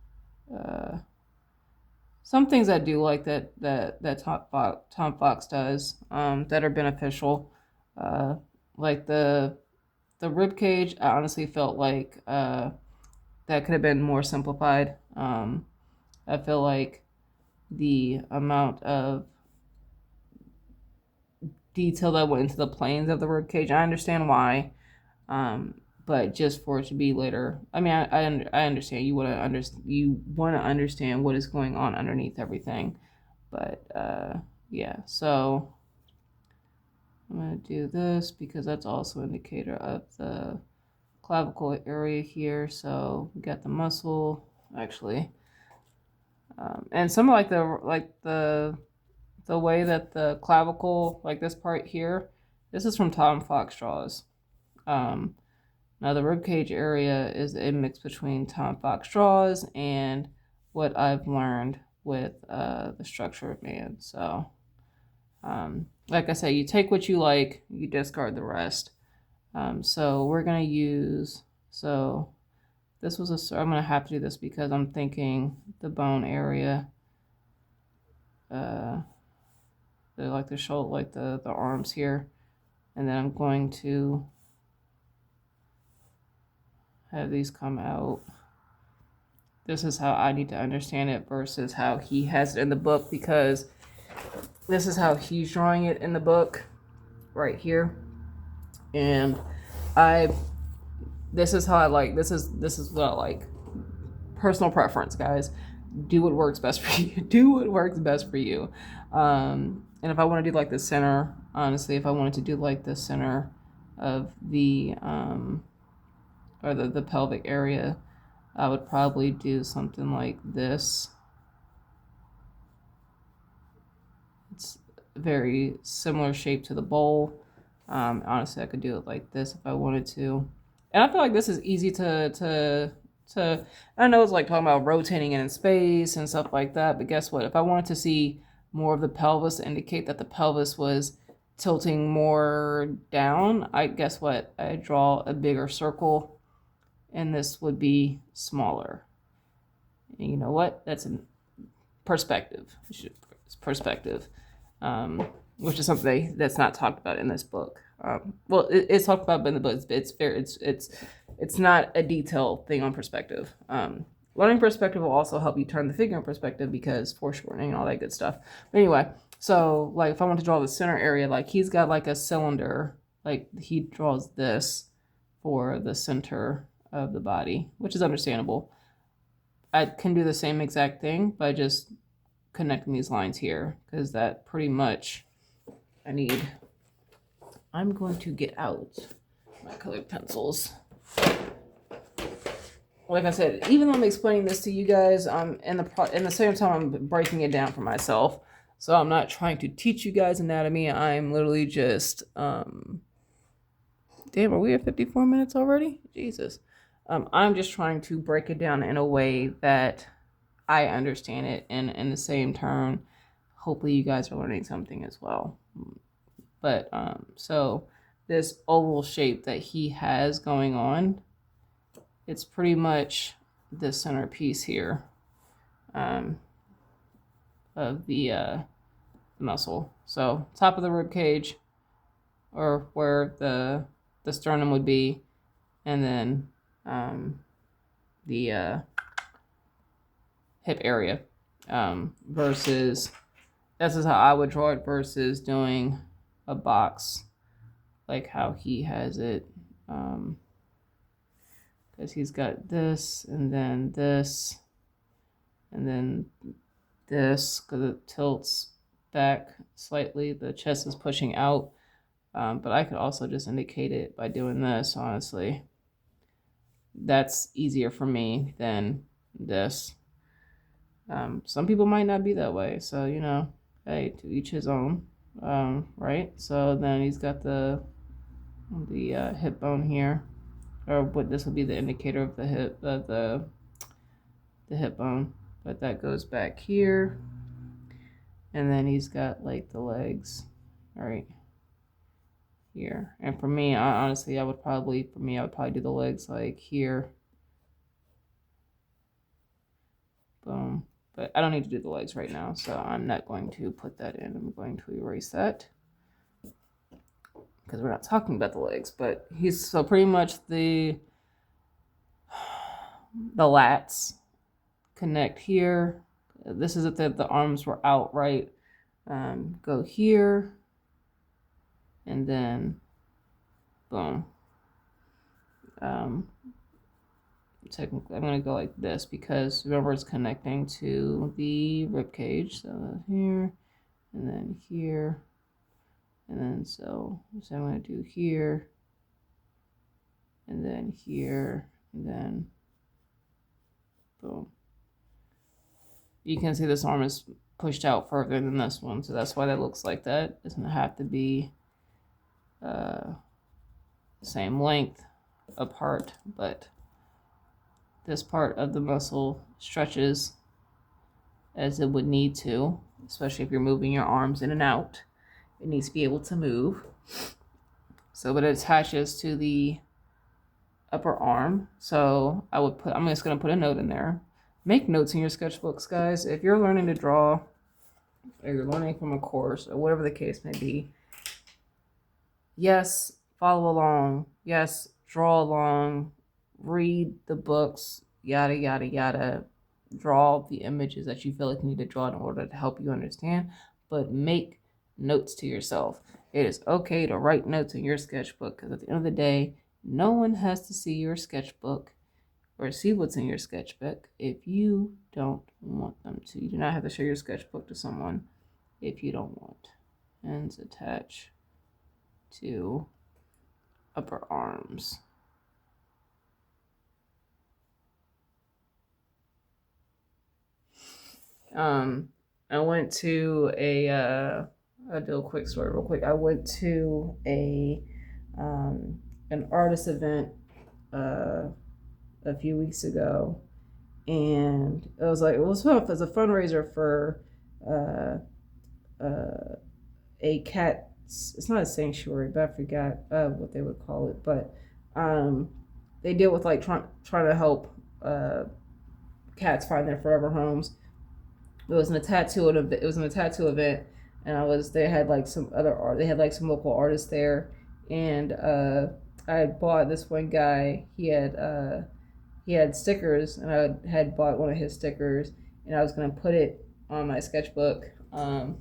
Speaker 1: Some things I do like that Tom Fox does that are beneficial, like the rib cage. I honestly felt like that could have been more simplified. I feel like the amount of detail that went into the planes of the rib cage, I understand why, but just for it to be later, I mean, I understand you want to understand what is going on underneath everything, but yeah. So I'm gonna do this because that's also an indicator of the clavicle area here. So we got the muscle actually, and some like the way that the clavicle, like this part here, this is from Tom Fox Jaws. Now the ribcage area is a mix between Tom Fox Jaws and what I've learned with the structure of man. So, like I say, you take what you like, you discard the rest. So we're gonna use, so this was I'm gonna have to do this because I'm thinking the bone area, like the shoulder, like the arms here, and then I'm going to have these come out. This is how I need to understand it versus how he has it in the book, because this is how he's drawing it in the book right here, and this is how I like, this is what I like. Personal preference, guys. Do what works best for you. Do what works best for you. And if I want to do like the center, honestly, if I wanted to do like the center of the or the pelvic area, I would probably do something like this. It's a very similar shape to the bowl. Honestly, I could do it like this if I wanted to. And I feel like this is easy to I know it's like talking about rotating it in space and stuff like that, but guess what? If I wanted to see more of the pelvis to indicate that the pelvis was tilting more down, I guess what? I draw a bigger circle and this would be smaller. And you know what? That's a perspective. It's perspective, which is something that's not talked about in this book. Well, it's talked about in the book. It's not a detailed thing on perspective. Learning perspective will also help you turn the figure in perspective because foreshortening and all that good stuff. But anyway, so like if I want to draw the center area, like he's got like a cylinder, like he draws this for the center of the body, which is understandable. I can do the same exact thing by just connecting these lines here, because that pretty much I'm going to get out my colored pencils. Like I said, even though I'm explaining this to you guys, in the same time I'm breaking it down for myself. So I'm not trying to teach you guys anatomy. I'm literally just damn, are we at 54 minutes already? Jesus. I'm just trying to break it down in a way that I understand it, and in the same turn, hopefully you guys are learning something as well. But so this oval shape that he has going on, it's pretty much the centerpiece here of the muscle. So top of the rib cage, or where the sternum would be, and then the hip area. Versus, this is how I would draw it versus doing a box like how he has it. Because he's got this, and then this, and then this, because it tilts back slightly. The chest is pushing out. But I could also just indicate it by doing this, honestly. That's easier for me than this. Some people might not be that way, so, you know, hey, to each his own, right? So then he's got the hip bone here, or what this will be the indicator of the hip, the hip bone, but that goes back here, and then he's got like the legs, right here. And for me, honestly, I would probably do the legs like here, boom. But I don't need to do the legs right now, so I'm not going to put that in. I'm going to erase that because we're not talking about the legs. But he's so pretty much the lats connect here. This is if the arms were out, right? Go here, and then boom. Technically, I'm going to go like this because remember it's connecting to the rib cage. So here, and then here, and then so I'm going to do here, and then here, and then boom. You can see this arm is pushed out further than this one, so that's why that looks like that. It doesn't have to be same length apart, but this part of the muscle stretches as it would need to, especially if you're moving your arms in and out. It needs to be able to move. So, but it attaches to the upper arm. So I'm just going to put a note in there. Make notes in your sketchbooks, guys. If you're learning to draw, or you're learning from a course, or whatever the case may be, yes, follow along. Yes, draw along. Read the books, yada, yada, yada. Draw the images that you feel like you need to draw in order to help you understand, but make notes to yourself. It is okay to write notes in your sketchbook because at the end of the day, no one has to see your sketchbook or see what's in your sketchbook if you don't want them to. You do not have to show your sketchbook to someone if you don't want. Ends attach to upper arms. I went to I'll do a quick story real quick. I went to an artist event a few weeks ago, and it was fun as a fundraiser for a cat. It's not a sanctuary, but I forgot what they would call it. But they deal with like trying to help cats find their forever homes. It was in a tattoo event, and they had like some other art. They had like some local artists there, and I had bought this one guy. He had stickers, and I had bought one of his stickers, and I was gonna put it on my sketchbook. And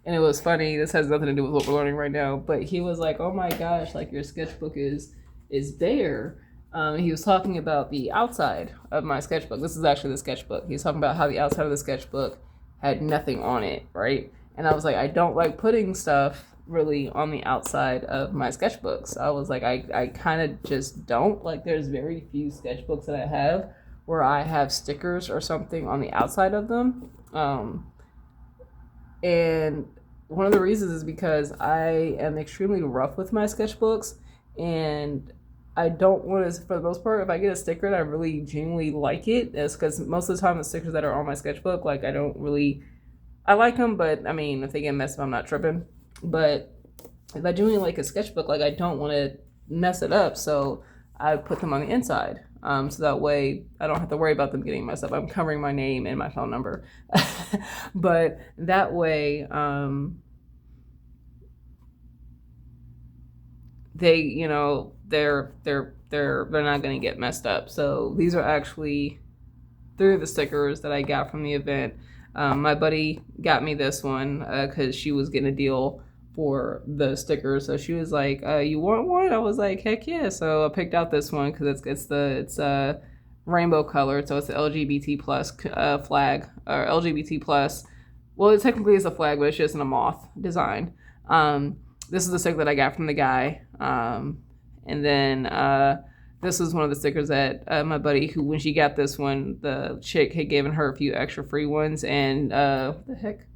Speaker 1: it was funny. This has nothing to do with what we're learning right now, but he was like, "Oh my gosh, like your sketchbook is bare." He was talking about the outside of my sketchbook. This is actually the sketchbook. He was talking about how the outside of the sketchbook had nothing on it, right? And I was like, I don't like putting stuff really on the outside of my sketchbooks. I was like, I kind of just don't. Like, there's very few sketchbooks that I have where I have stickers or something on the outside of them. And one of the reasons is because I am extremely rough with my sketchbooks, and I don't want to, for the most part, if I get a sticker and I really genuinely like it, it's because most of the time the stickers that are on my sketchbook, like I like them, but I mean, if they get messed up, I'm not tripping. But if I'm doing like a sketchbook, like I don't want to mess it up, so I put them on the inside. So that way I don't have to worry about them getting messed up. I'm covering my name and my phone number. But that way, they, you know, they're not going to get messed up. So these are actually 3 of the stickers that I got from the event. My buddy got me this one because she was getting a deal for the stickers. So she was like, "You want one?" I was like, "Heck yeah!" So I picked out this one because it's rainbow colored. So it's the LGBT plus flag, or LGBT plus. Well, it technically is a flag, but it's just in a moth design. This is the sticker that I got from the guy. And then this was one of the stickers that my buddy, who when she got this one, the chick had given her a few extra free ones. And what the heck?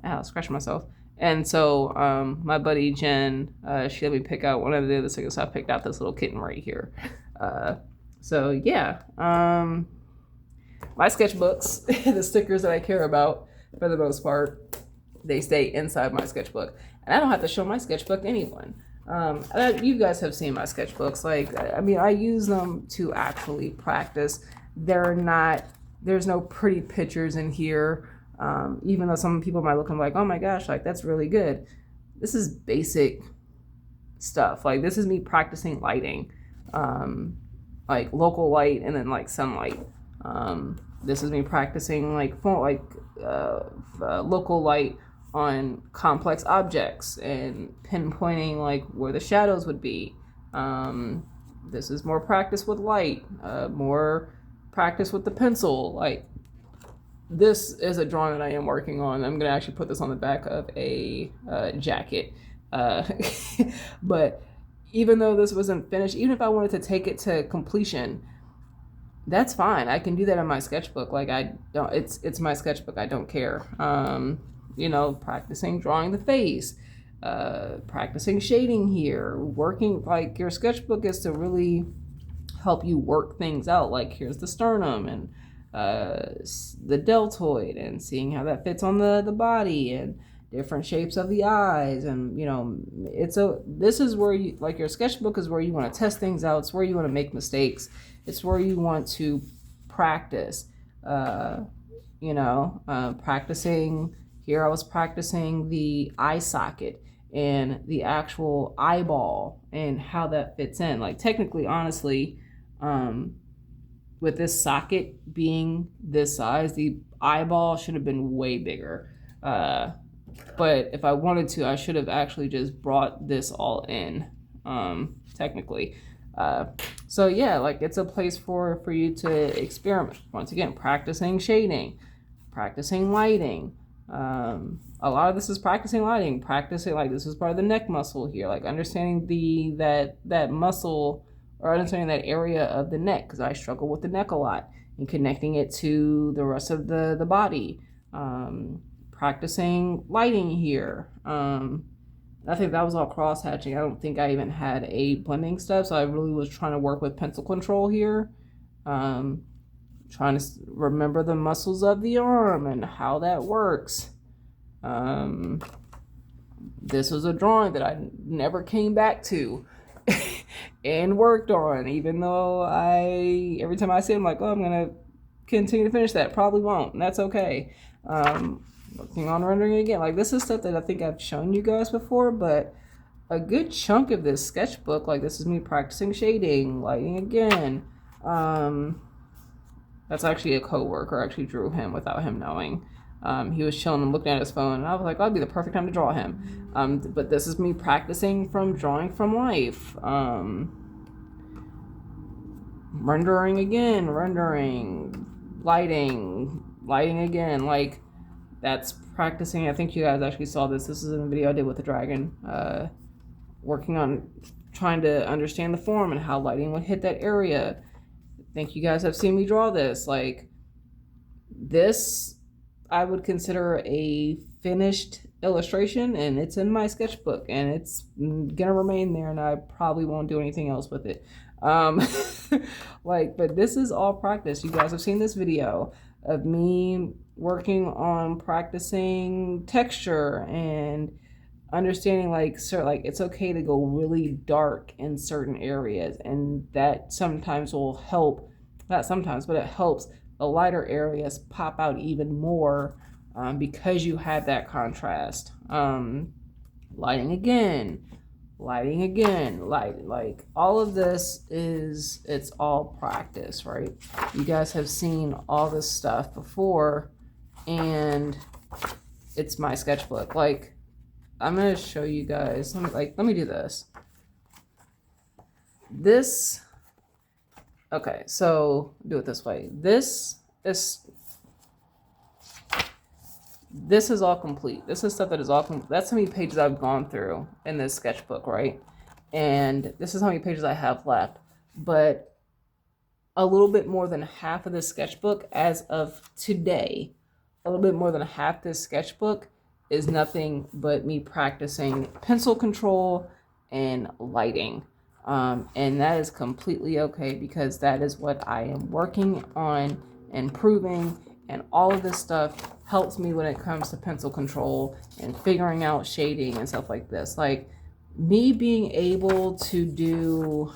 Speaker 1: Ow, scratching myself. And so my buddy Jen, she let me pick out one of the other stickers. So I picked out this little kitten right here. So yeah, my sketchbooks, the stickers that I care about, for the most part, they stay inside my sketchbook. And I don't have to show my sketchbook to anyone. You guys have seen my sketchbooks. Like, I mean, I use them to actually practice. There's no pretty pictures in here. Even though some people might look and be like, oh my gosh, like that's really good. This is basic stuff. Like this is me practicing lighting, like local light and then like sunlight. This is me practicing like local light on complex objects and pinpointing like where the shadows would be. This is more practice with light, more practice with the pencil. Like this is a drawing that I am working on. I'm gonna actually put this on the back of a jacket. But even though this wasn't finished, even if I wanted to take it to completion, that's fine. I can do that in my sketchbook. Like it's my sketchbook. I don't care. You know, practicing drawing the face, practicing shading here, working, like your sketchbook is to really help you work things out. Like here's the sternum and the deltoid and seeing how that fits on the body and different shapes of the eyes. And, you know, this is where you, like your sketchbook is where you want to test things out. It's where you want to make mistakes. It's where you want to practice, practicing. Here I was practicing the eye socket and the actual eyeball and how that fits in. Like technically, honestly, with this socket being this size, the eyeball should have been way bigger. But if I wanted to, I should have actually just brought this all in, technically. So yeah, like it's a place for you to experiment. Once again, practicing shading, practicing lighting. A lot of this is practicing lighting, practicing like this is part of the neck muscle here, like understanding that muscle or understanding that area of the neck, because I struggle with the neck a lot, and connecting it to the rest of the body. Practicing lighting here. I think that was all cross hatching. I don't think I even had a blending step, so I really was trying to work with pencil control here. Trying to remember the muscles of the arm and how that works. This was a drawing that I never came back to and worked on, even though every time I see it, I'm like, oh, I'm gonna continue to finish that. Probably won't, and that's okay. Working on rendering again. Like this is stuff that I think I've shown you guys before, but a good chunk of this sketchbook, like this is me practicing shading, lighting again. That's actually a coworker. I actually drew him without him knowing. He was chilling and looking at his phone, and I was like, that'd be the perfect time to draw him. But this is me practicing from drawing from life. Rendering again, lighting again. Like that's practicing. I think you guys actually saw this. This is in a video I did with the dragon. Working on trying to understand the form and how lighting would hit that area. I think you guys have seen me draw this. Like this, I would consider a finished illustration, and it's in my sketchbook, and it's gonna remain there, and I probably won't do anything else with it. But this is all practice. You guys have seen this video of me working on practicing texture and understanding like it's okay to go really dark in certain areas, and that sometimes will help, not sometimes, but it helps the lighter areas pop out even more, because you have that contrast. Lighting again, like all of this is, it's all practice, right? You guys have seen all this stuff before, and it's my sketchbook. Like, I'm gonna show you guys. Let me do this. Okay, so do it this way. This is all complete. This is stuff that is all complete. That's how many pages I've gone through in this sketchbook, right? And this is how many pages I have left. But a little bit more than half of this sketchbook as of today, a little bit more than half this sketchbook is nothing but me practicing pencil control and lighting. And that is completely okay, because that is what I am working on and improving, and all of this stuff helps me when it comes to pencil control and figuring out shading and stuff like this. Like, me being able to do,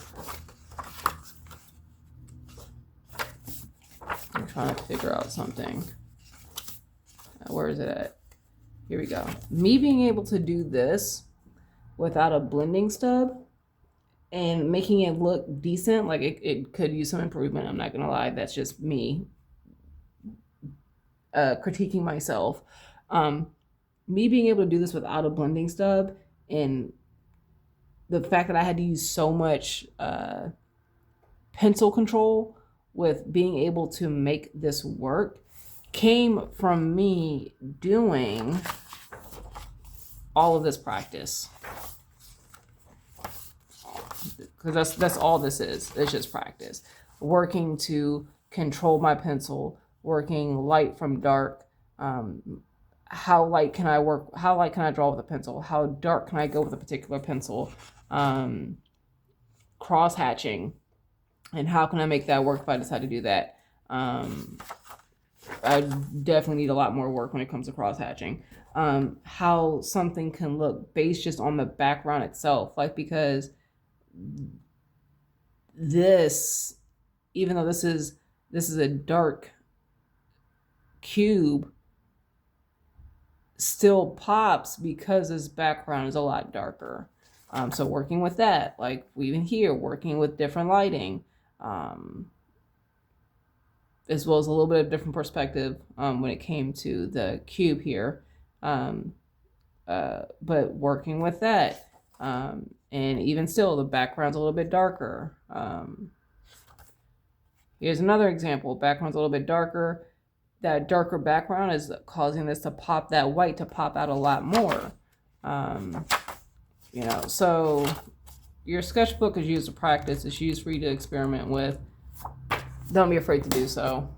Speaker 1: I'm trying to figure out something. Where is it at? Here we go. Me being able to do this without a blending stub and making it look decent, like it could use some improvement. I'm not gonna lie, that's just me critiquing myself. Me being able to do this without a blending stub, and the fact that I had to use so much pencil control with being able to make this work came from me doing all of this practice. Because that's all this is. It's just practice. Working to control my pencil, working light from dark. How light can I work? How light can I draw with a pencil? How dark can I go with a particular pencil? Cross hatching, and how can I make that work if I decide to do that? I definitely need a lot more work when it comes to cross hatching. How something can look based just on the background itself, like, because this, even though this is a dark cube, still pops because this background is a lot darker. So working with that, like even here, working with different lighting, as well as a little bit of different perspective when it came to the cube here. But working with that, and even still, the background's a little bit darker. Here's another example. Background's a little bit darker. That darker background is causing this to pop, that white to pop out a lot more. So your sketchbook is used to practice. It's used for you to experiment with. Don't be afraid to do so.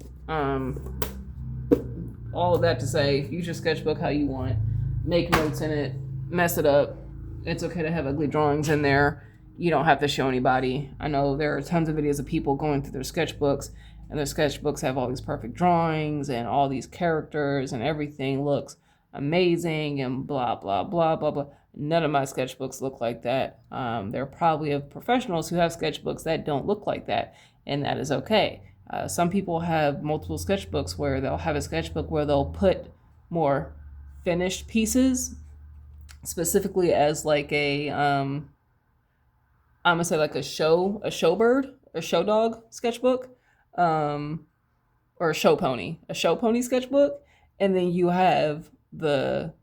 Speaker 1: All of that to say, use your sketchbook how you want. Make notes in it. Mess it up. It's okay to have ugly drawings in there. You don't have to show anybody. I know there are tons of videos of people going through their sketchbooks, and their sketchbooks have all these perfect drawings and all these characters, and everything looks amazing and blah, blah, blah, blah, blah. None of my sketchbooks look like that. There are probably professionals who have sketchbooks that don't look like that, and that is okay. Some people have multiple sketchbooks where they'll have a sketchbook where they'll put more finished pieces, specifically as like a, I'm gonna say like a showbird, a show dog sketchbook, or a show pony sketchbook. And then you have the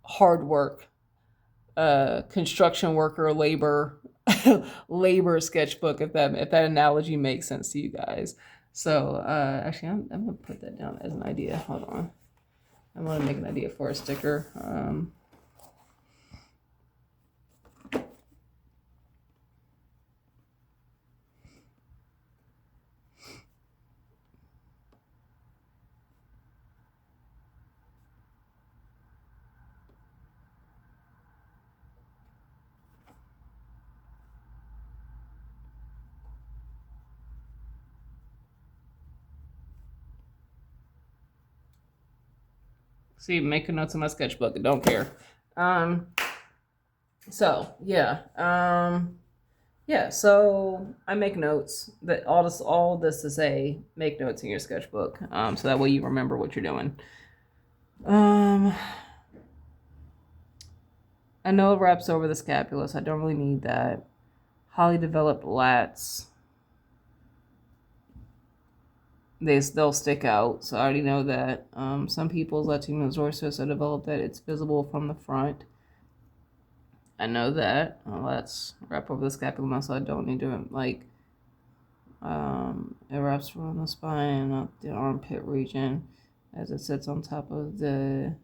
Speaker 1: hard work, construction worker, labor sketchbook, if that analogy makes sense to you guys. So actually, I'm gonna put that down as an idea. Hold on, I'm gonna make an idea for a sticker. See, making notes in my sketchbook. I don't care. So yeah, yeah. So I make notes. That all this to say, make notes in your sketchbook, so that way you remember what you're doing. Um, I know it wraps over the scapula, so I don't really need that. Highly developed lats, they'll stick out, so I already know that. Some people's latissimus dorsus are developed that it's visible from the front. I know that. Let's wrap over the scapula muscle. I don't need to it wraps around the spine, up the armpit region, as it sits on top of the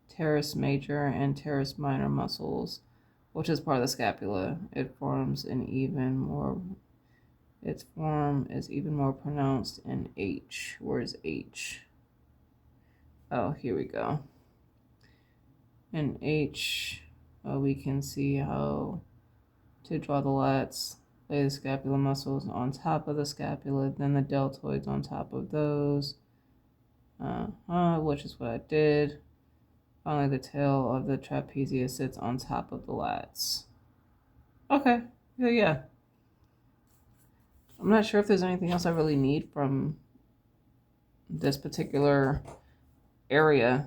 Speaker 1: teres major and teres minor muscles, which is part of the scapula. Its form is even more pronounced in H. Where's H? Oh, here we go. In H, we can see how to draw the lats. Lay the scapular muscles on top of the scapula, then the deltoids on top of those, which is what I did. Finally, the tail of the trapezius sits on top of the lats. Okay, yeah. I'm not sure if there's anything else I really need from this particular area,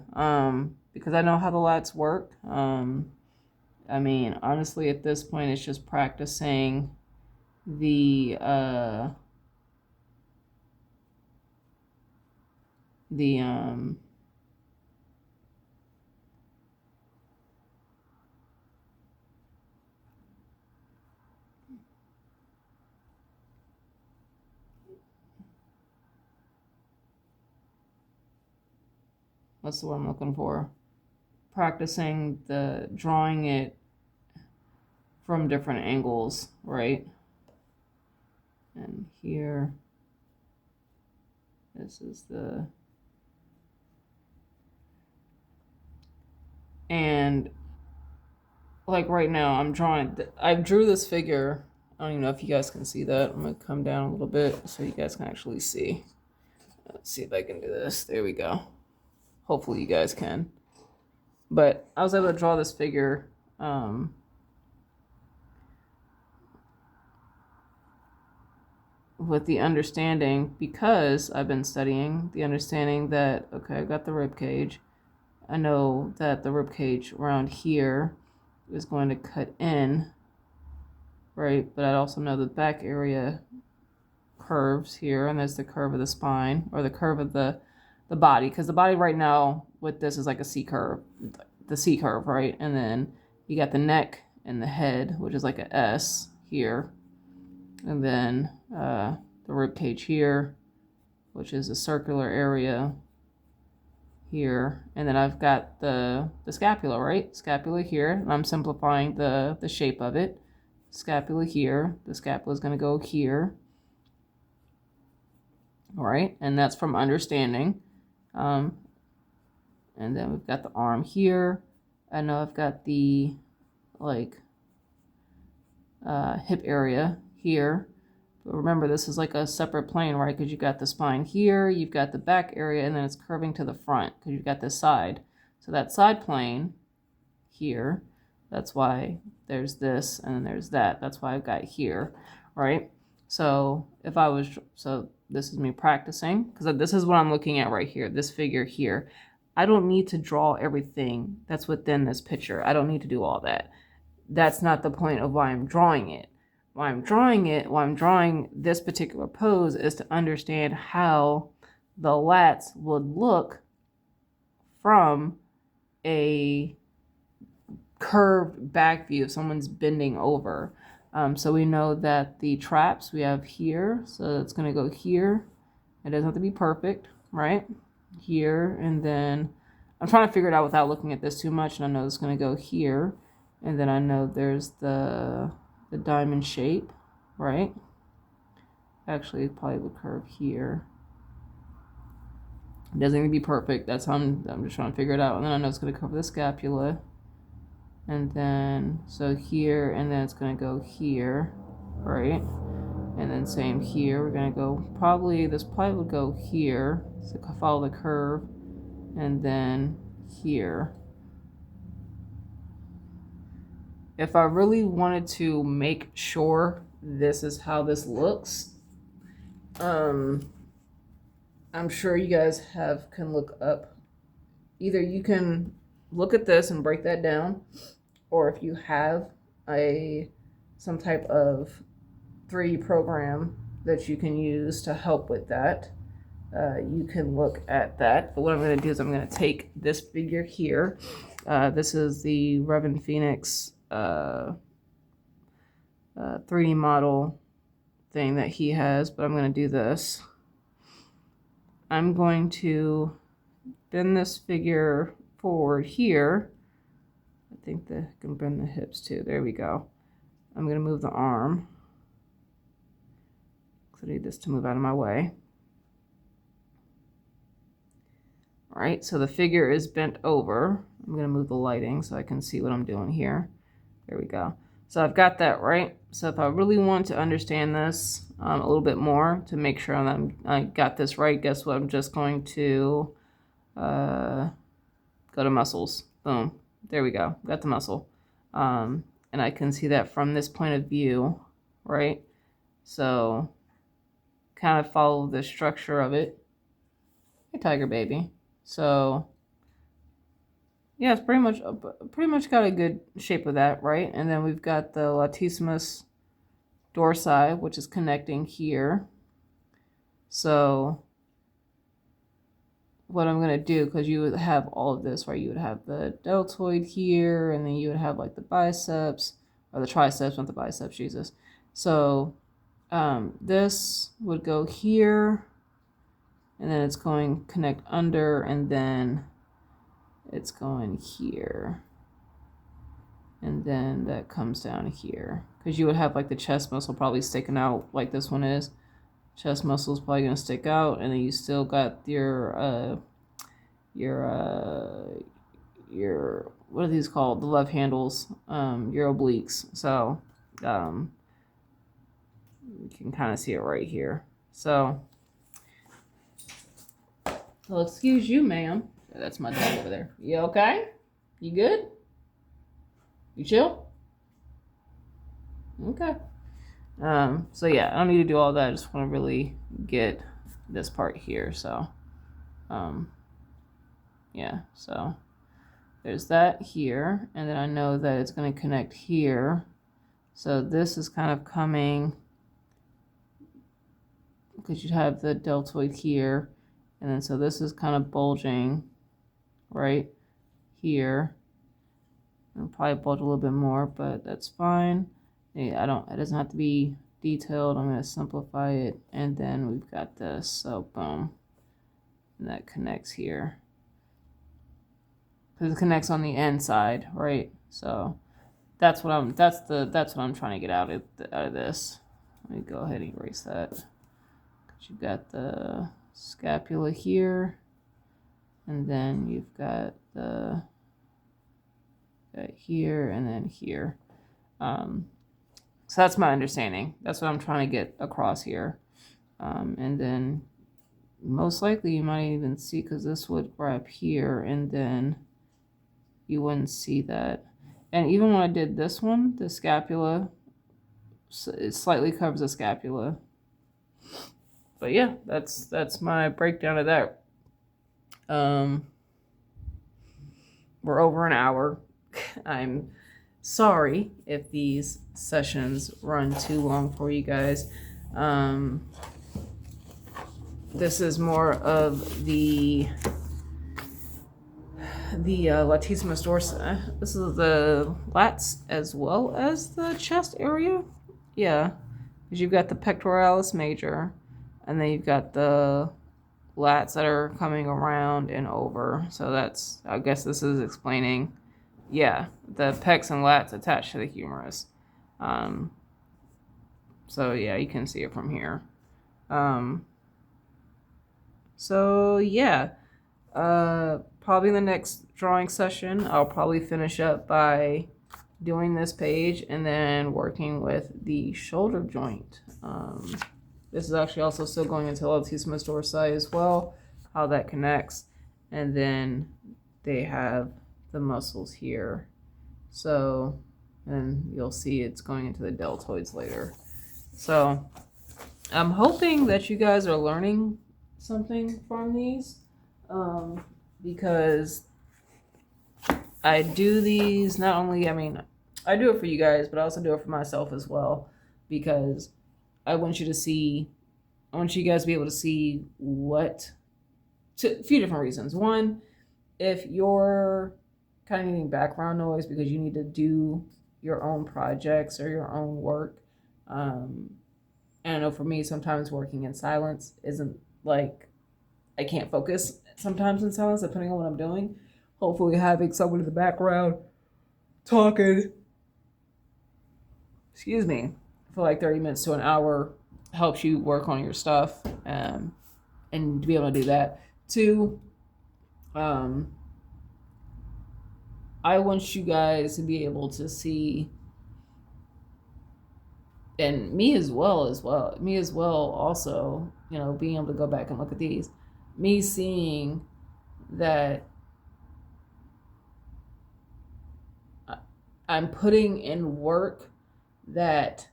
Speaker 1: because I know how the lats work. I mean, honestly, at this point, it's just practicing the what's the word I'm looking for? Practicing the drawing it from different angles, right? And here, this is and like right now, I drew this figure. I don't even know if you guys can see that. I'm gonna come down a little bit so you guys can actually see. Let's see if I can do this. There we go. Hopefully you guys can. But I was able to draw this figure with the understanding, because I've been studying, the understanding that, okay, I got the rib cage. I know that the rib cage around here is going to cut in, right? But I also know the back area curves here, and there's the curve of the spine, or the curve of the body, because the body right now with this is like a C curve, the C curve, right? And then you got the neck and the head, which is like a S here, and then the rib cage here, which is a circular area here, and then I've got the scapula, right? Scapula here, and I'm simplifying the shape of it. Scapula here, the scapula is going to go here, all right? And that's from understanding. And then we've got the arm here. I know I've got the hip area here. But remember, this is like a separate plane, right? Because you've got the spine here, you've got the back area, and then it's curving to the front because you've got this side. So that side plane here, that's why there's this, and then there's that. That's why I've got here, right? So this is me practicing, because this is what I'm looking at right here, this figure here. I don't need to draw everything that's within this picture. I don't need to do all that. That's not the point of why I'm drawing it. Why I'm drawing this particular pose is to understand how the lats would look from a curved back view if someone's bending over. So we know that the traps we have here, so it's going to go here. It doesn't have to be perfect, right? Here, and then I'm trying to figure it out without looking at this too much, and I know it's going to go here, and then I know there's the diamond shape, right? Actually, it probably would curve here. It doesn't need to be perfect. That's how I'm just trying to figure it out, and then I know it's going to cover the scapula, and then so here, and then it's going to go here, right? And then same here, we're going to go this probably would go here, so follow the curve, and then here. if I really wanted to make sure this is how this looks, I'm sure you guys can look up. Either you can look at this and break that down, or if you have some type of 3D program that you can use to help with that, you can look at that. But what I'm going to do is I'm going to take this figure here. This is the Revan Phoenix 3D model thing that he has, but I'm going to do this. I'm going to bend this figure forward here. I think that I can bend the hips too. There we go. I'm going to move the arm. I need this to move out of my way. All right, so the figure is bent over. I'm going to move the lighting so I can see what I'm doing here. There we go. So I've got that right. So if I really want to understand this a little bit more to make sure that I got this right, guess what? I'm just going to go to muscles. Boom. There we go. Got the muscle. And I can see that from this point of view, right? So kind of follow the structure of it. Hey, tiger baby. So yeah, it's pretty much got a good shape of that, right? And then we've got the latissimus dorsi, which is connecting here. So what I'm going to do, because you would have all of this, right? You would have the deltoid here, and then you would have like the biceps, or the triceps, not the biceps, Jesus. So this would go here, and then it's going connect under, and then it's going here. And then that comes down here. Because you would have like the chest muscle probably sticking out like this one is. Chest muscle is probably going to stick out, and then you still got your what are these called? The love handles, your obliques. So you can kind of see it right here. So excuse you, ma'am. That's my dog over there. You okay? You good? You chill? Okay. So yeah, I don't need to do all that. I just want to really get this part here. So, yeah, so there's that here. And then I know that it's going to connect here. So this is kind of coming, because you have the deltoid here. And then so this is kind of bulging right here. I'll probably bulge a little bit more, but that's fine. Yeah, it doesn't have to be detailed. I'm going to simplify it. And then we've got this. So boom. And that connects here. Because it connects on the inside, right? So that's what I'm trying to get out of this. Let me go ahead and erase that. You've got the scapula here. And then you've got the here and then here. So that's my understanding. That's what I'm trying to get across here. And then most likely you might even see, because this would grab here and then you wouldn't see that. And even when I did this one, the scapula, it slightly covers the scapula. But yeah, that's my breakdown of that. We're over an hour. I'm sorry if these sessions run too long for you guys. This is more of the latissimus dorsi. This is the lats as well as the chest area. Yeah, because you've got the pectoralis major, and then you've got the lats that are coming around and over. So I guess this is explaining, yeah, the pecs and lats attached to the humerus. So yeah, you can see it from here. So yeah, probably in the next drawing session, I'll probably finish up by doing this page and then working with the shoulder joint. This is actually also still going into latissimus dorsi as well, how that connects. And then they have the muscles here. So and you'll see it's going into the deltoids later. So I'm hoping that you guys are learning something from these, because I do these not only, I mean, I do it for you guys, but I also do it for myself as well, because I want you to see, I want you guys to be able to see a few different reasons. One, if you're kind of needing background noise because you need to do your own projects or your own work, and I know for me, sometimes working in silence isn't like, I can't focus sometimes in silence, depending on what I'm doing. Hopefully, having someone in the background talking, excuse me, for like 30 minutes to an hour helps you work on your stuff, and to be able to do that. Two, I want you guys to be able to see, and me as well, also, being able to go back and look at these, me seeing that I'm putting in work that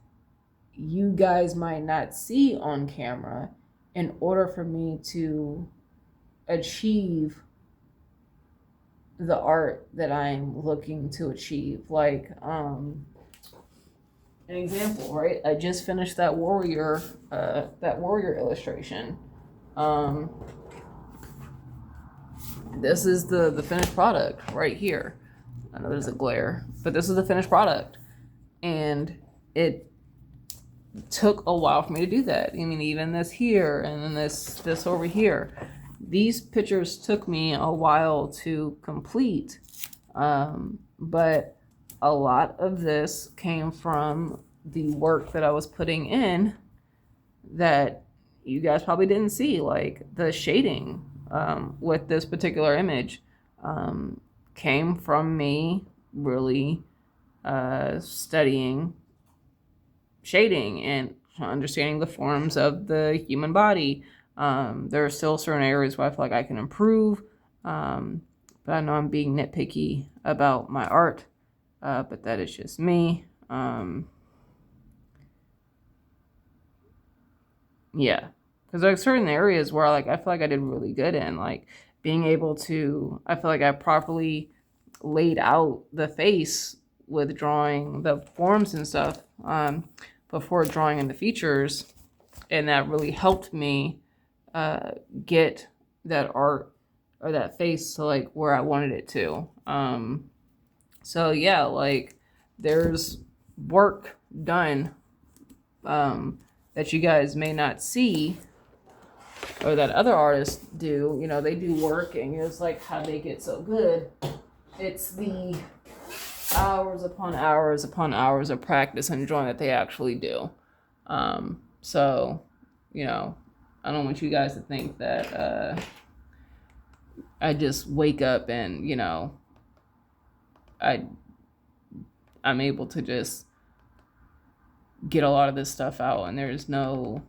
Speaker 1: you guys might not see on camera in order for me to achieve the art that I'm looking to achieve. Like, an example, right? I just finished that warrior illustration. This is the finished product right here. I know there's a glare, but this is the finished product, and it took a while for me to do that. I mean, even this here, and then this over here. These pictures took me a while to complete, but a lot of this came from the work that I was putting in that you guys probably didn't see, like the shading with this particular image came from me really studying shading and understanding the forms of the human body. There are still certain areas where I feel like I can improve, but I know I'm being nitpicky about my art, but that is just me. Yeah, because there are certain areas where I feel like I did really good in, like being able to, I feel like I properly laid out the face with drawing the forms and stuff before drawing in the features, and that really helped me get that art or that face to like where I wanted it to. So yeah, like there's work done that you guys may not see or that other artists do. They do work and it's like how they get so good. It's the hours upon hours upon hours of practice and drawing that they actually do. So, I don't want you guys to think that I just wake up and, I'm able to just get a lot of this stuff out and there's no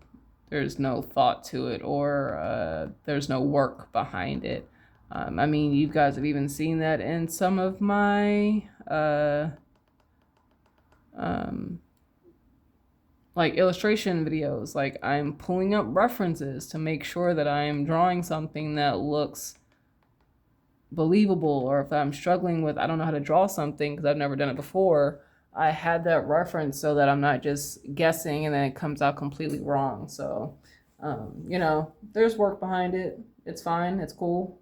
Speaker 1: thought to it, or there's no work behind it. I mean, you guys have even seen that in some of my like illustration videos. Like I'm pulling up references to make sure that I'm drawing something that looks believable, or if I'm struggling with, I don't know how to draw something because I've never done it before, I had that reference so that I'm not just guessing and then it comes out completely wrong. So, there's work behind it. It's fine. It's cool.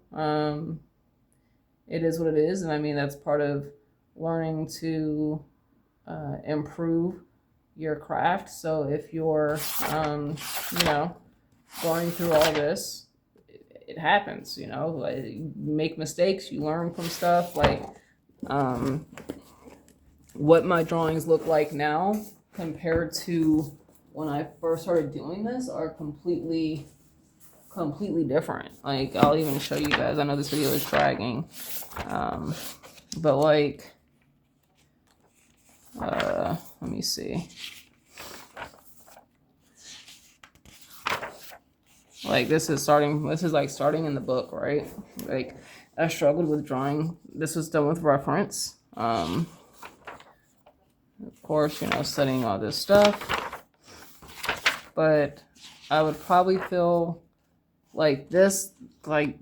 Speaker 1: It is what it is. And I mean, that's part of learning to improve your craft. So if you're, going through all this, it happens, like you make mistakes, you learn from stuff. Like, what my drawings look like now compared to when I first started doing this are completely different. Like, I'll even show you guys. I know this video is dragging, but like, let me see. Like, this is like starting in the book, right? Like, I struggled with drawing. This was done with reference. Of course, studying all this stuff. But I would probably feel like this, like,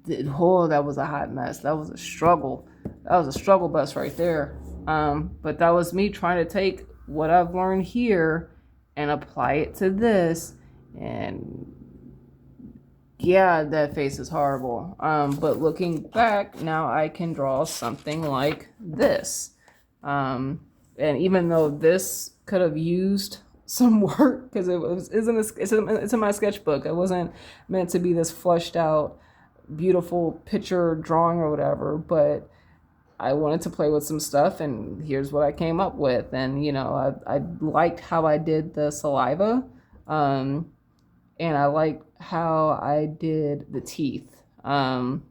Speaker 1: oh, that was a hot mess. That was a struggle. That was a struggle bus right there. But that was me trying to take what I've learned here and apply it to this. And yeah, that face is horrible. But looking back, now I can draw something like this. And even though this could have used some work, because it's in my sketchbook. It wasn't meant to be this flushed out, beautiful picture drawing or whatever, but I wanted to play with some stuff, and here's what I came up with. And I liked how I did the saliva, and I liked how I did the teeth. Those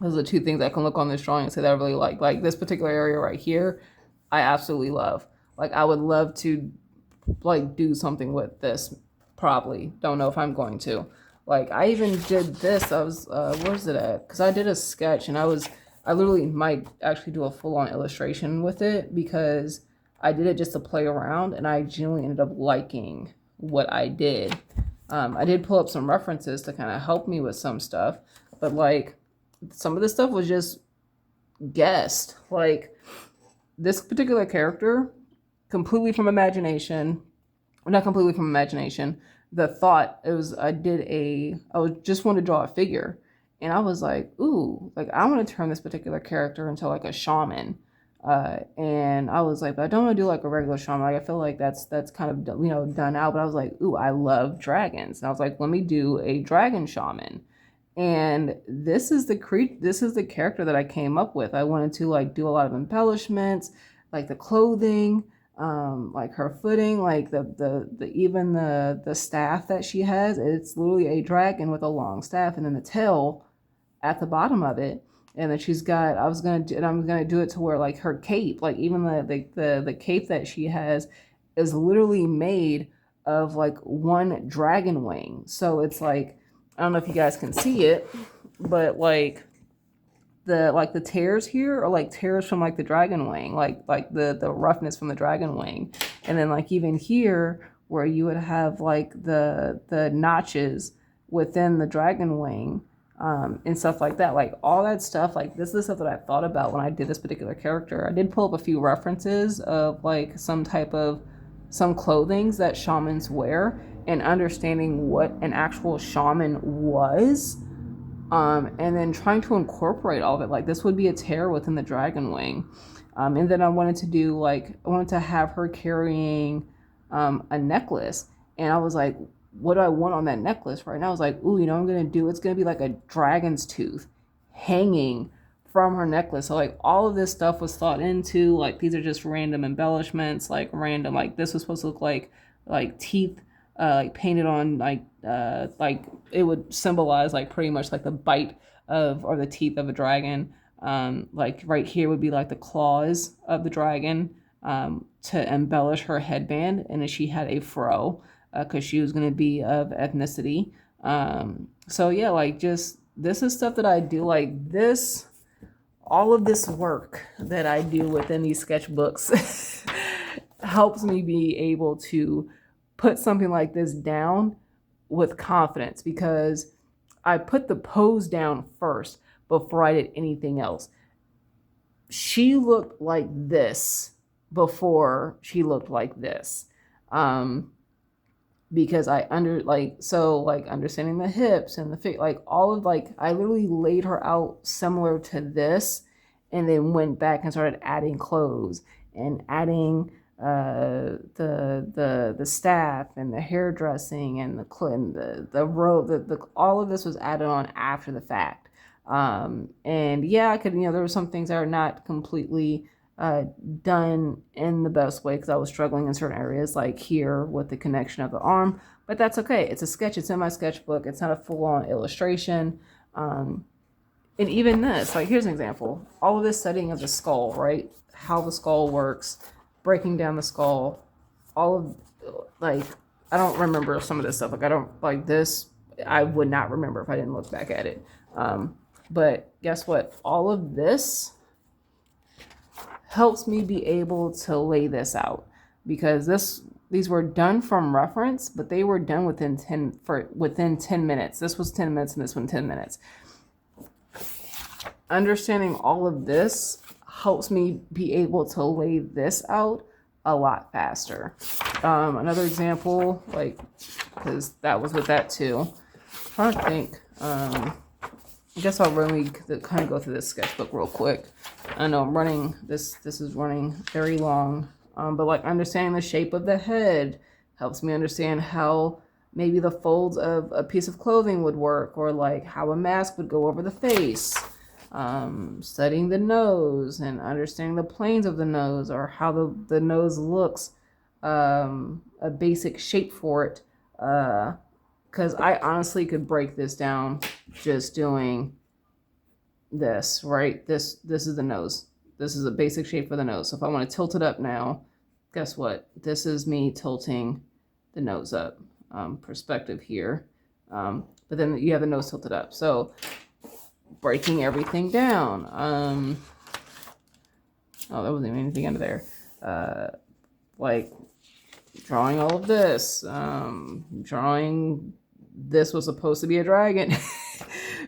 Speaker 1: are the two things I can look on this drawing and say that I really like. Like this particular area right here, I absolutely love. Like I would love to like do something with this. Probably don't know if I'm going to. Like I even did this. I was where's it at? Because I did a sketch, and I literally might actually do a full-on illustration with it, because I did it just to play around, and I genuinely ended up liking what I did. I did pull up some references to kind of help me with some stuff, but like some of this stuff was just guessed. Like this particular character, completely from imagination, not completely from imagination. The thought it was, I just wanted to draw a figure, and I was like, ooh, like I want to turn this particular character into like a shaman. And I was like, but I don't want to do like a regular shaman. Like I feel like that's kind of done out. But I was like, ooh, I love dragons, and I was like, let me do a dragon shaman. And this is the character that I came up with. I wanted to like do a lot of embellishments, like the clothing, like her footing, like the staff that she has. It's literally a dragon with a long staff, and then the tail at the bottom of it. And then she's got, I'm gonna do it to where like her cape, like even the cape that she has is literally made of like one dragon wing. So it's like, I don't know if you guys can see it, but like the tears here are like tears from like the dragon wing, like the roughness from the dragon wing. And then like even here where you would have like the notches within the dragon wing, and stuff like that, like all that stuff. Like this is the stuff that I thought about when I did this particular character. I did pull up a few references of like some clothings that shamans wear, and understanding what an actual shaman was, and then trying to incorporate all of it. Like this would be a tear within the dragon wing, and then I wanted to have her carrying a necklace, and I was like, what do I want on that necklace right now? I was like, ooh, it's gonna be like a dragon's tooth hanging from her necklace. So like all of this stuff was thought into. Like these are just random embellishments, like random, like this was supposed to look like teeth, like painted on, like it would symbolize like pretty much like the bite of, or the teeth of a dragon. Like right here would be like the claws of the dragon, to embellish her headband. And then she had a fro, because she was going to be of ethnicity. So yeah, like just, this is stuff that I do. Like this, all of this work that I do within these sketchbooks helps me be able to put something like this down with confidence, because I put the pose down first before I did anything else. She looked like this before she looked like this. Because understanding the hips and the fit, like all of, like I literally laid her out similar to this, and then went back and started adding clothes and adding the staff and the hairdressing and the robe. All of this was added on after the fact. And yeah, I could, there were some things that are not completely done in the best way, because I was struggling in certain areas, like here with the connection of the arm, but that's okay. It's a sketch. It's in my sketchbook. It's not a full-on illustration. And even this, like here's an example. All of this setting of the skull, right? How the skull works, breaking down the skull, all of, like, I don't remember some of this stuff. Like I don't, like this, I would not remember if I didn't look back at it. But guess what? All of this helps me be able to lay this out, because these were done from reference, but they were done within 10 minutes. This was 10 minutes and this one 10 minutes. Understanding all of this helps me be able to lay this out a lot faster. Another example, like, because that was with that too. I'm trying to think. I guess I'll really kind of go through this sketchbook real quick. I know I'm running, this is running very long. But like understanding the shape of the head helps me understand how maybe the folds of a piece of clothing would work, or like how a mask would go over the face. Studying the nose and understanding the planes of the nose, or how the nose looks, a basic shape for it. Because I honestly could break this down just doing this, right? This is the nose. This is a basic shape for the nose. So if I want to tilt it up now, guess what? This is me tilting the nose up. Perspective here. But then you have the nose tilted up. So breaking everything down. Oh, there wasn't even anything under there. Like drawing all of this. Drawing this was supposed to be a dragon,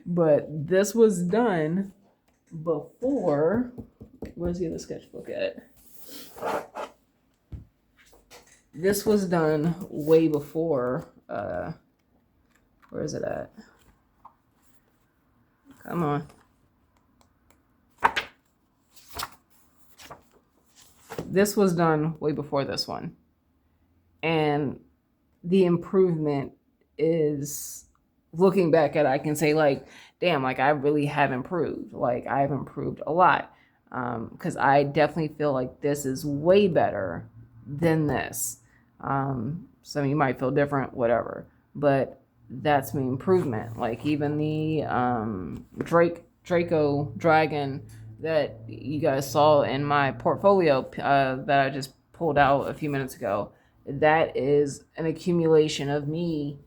Speaker 1: but this was done before. Where's the other sketchbook at? This was done way before. Where is it at? Come on. This was done way before this one. And the improvement is, looking back at it, I can say like, damn, like I really have improved. Like I've improved a lot. Because I definitely feel like this is way better than this. Some of you might feel different, whatever. But that's my improvement. Like even the Draco dragon that you guys saw in my portfolio that I just pulled out a few minutes ago, that is an accumulation of me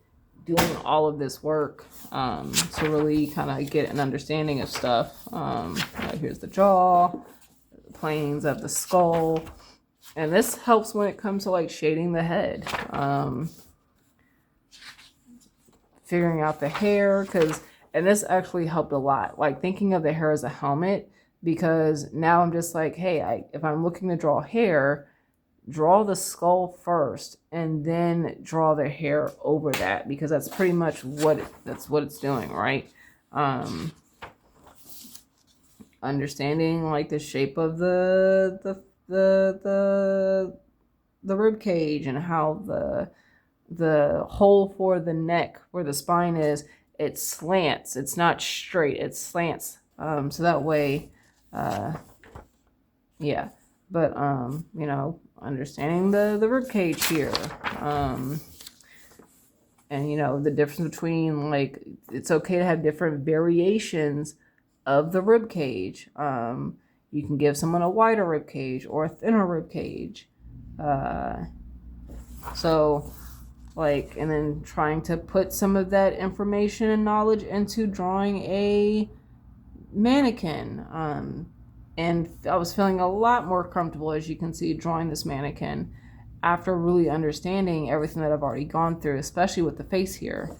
Speaker 1: doing all of this work to really kind of get an understanding of stuff. Here's the jaw, the planes of the skull, and this helps when it comes to like shading the head. Figuring out the hair, and this actually helped a lot, like thinking of the hair as a helmet, because now I'm just like, hey, if I'm looking to draw hair, draw the skull first and then draw the hair over that, because that's pretty much what it's doing, right? Understanding like the shape of the rib cage, and how the hole for the neck where the spine is, it slants. It's not straight, it slants. So that way, yeah. But understanding the rib cage here. And the difference between, like, it's okay to have different variations of the rib cage. You can give someone a wider rib cage or a thinner rib cage. So like, and then trying to put some of that information and knowledge into drawing a mannequin. And I was feeling a lot more comfortable, as you can see, drawing this mannequin after really understanding everything that I've already gone through, especially with the face here.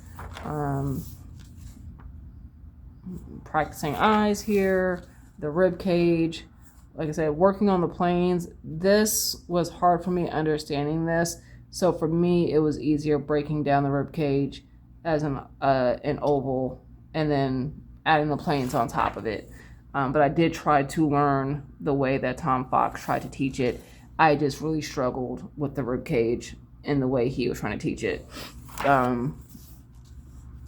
Speaker 1: Practicing eyes here, the rib cage. Like I said, working on the planes. This was hard for me understanding this. So for me, it was easier breaking down the rib cage as an oval and then adding the planes on top of it. But I did try to learn the way that Tom Fox tried to teach it. I just really struggled with the rib cage in the way he was trying to teach it.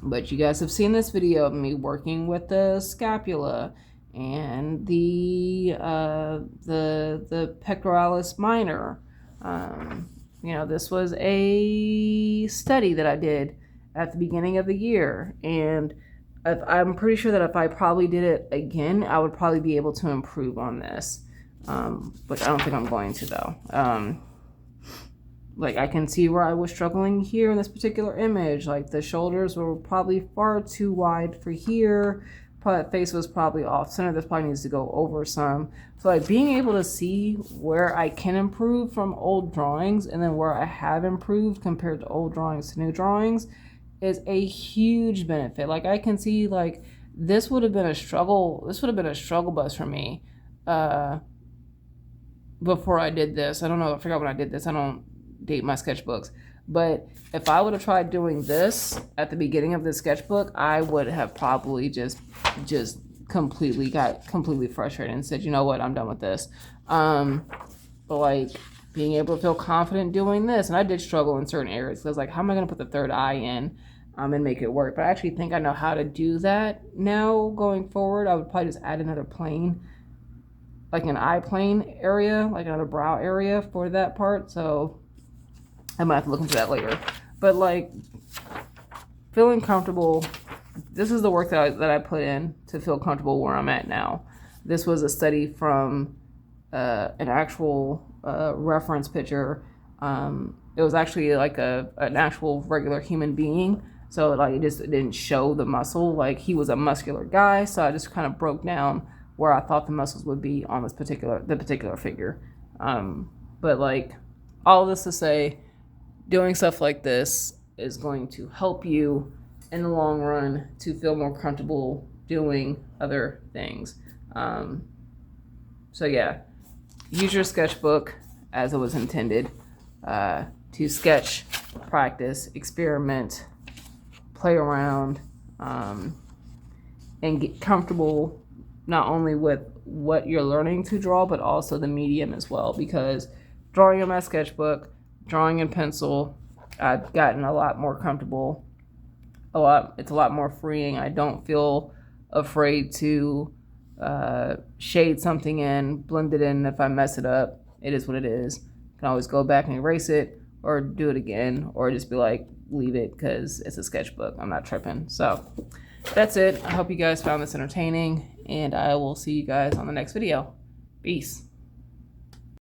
Speaker 1: But you guys have seen this video of me working with the scapula and the pectoralis minor. This was a study that I did at the beginning of the year, and I'm pretty sure that if I probably did it again, I would probably be able to improve on this, which I don't think I'm going to, though. Like, I can see where I was struggling here in this particular image. Like, the shoulders were probably far too wide for here. Probably face was probably off center. This probably needs to go over some. So like being able to see where I can improve from old drawings and then where I have improved compared to old drawings to new drawings is a huge benefit. Like I can see like this would have been a struggle. This would have been a struggle bus for me before I did this. I don't know. I forgot when I did this. I don't date my sketchbooks. But if I would have tried doing this at the beginning of the sketchbook, I would have probably just got completely frustrated and said, you know what, I'm done with this. But like being able to feel confident doing this, and I did struggle in certain areas. So I was like, how am I going to put the third eye in and make it work? But I actually think I know how to do that now going forward. I would probably just add another plane, like an eye plane area, like another brow area for that part. So I might have to look into that later. But like feeling comfortable, this is the work that I put in to feel comfortable where I'm at now. This was a study from an actual reference picture. It was actually like an actual regular human being. So like it didn't show the muscle. Like he was a muscular guy. So I just kind of broke down where I thought the muscles would be on the particular figure. But like all of this to say, doing stuff like this is going to help you in the long run to feel more comfortable doing other things. So yeah, use your sketchbook as it was intended to sketch, practice, experiment, play around, and get comfortable not only with what you're learning to draw, but also the medium as well. Because drawing in my sketchbook, drawing in pencil, I've gotten a lot more comfortable. It's a lot more freeing. I don't feel afraid to shade something in, blend it in. If I mess it up, it is what it is. I can always go back and erase it or do it again, or just be like, leave it because it's a sketchbook. I'm not tripping. So that's it. I hope you guys found this entertaining, and I will see you guys on the next video. Peace.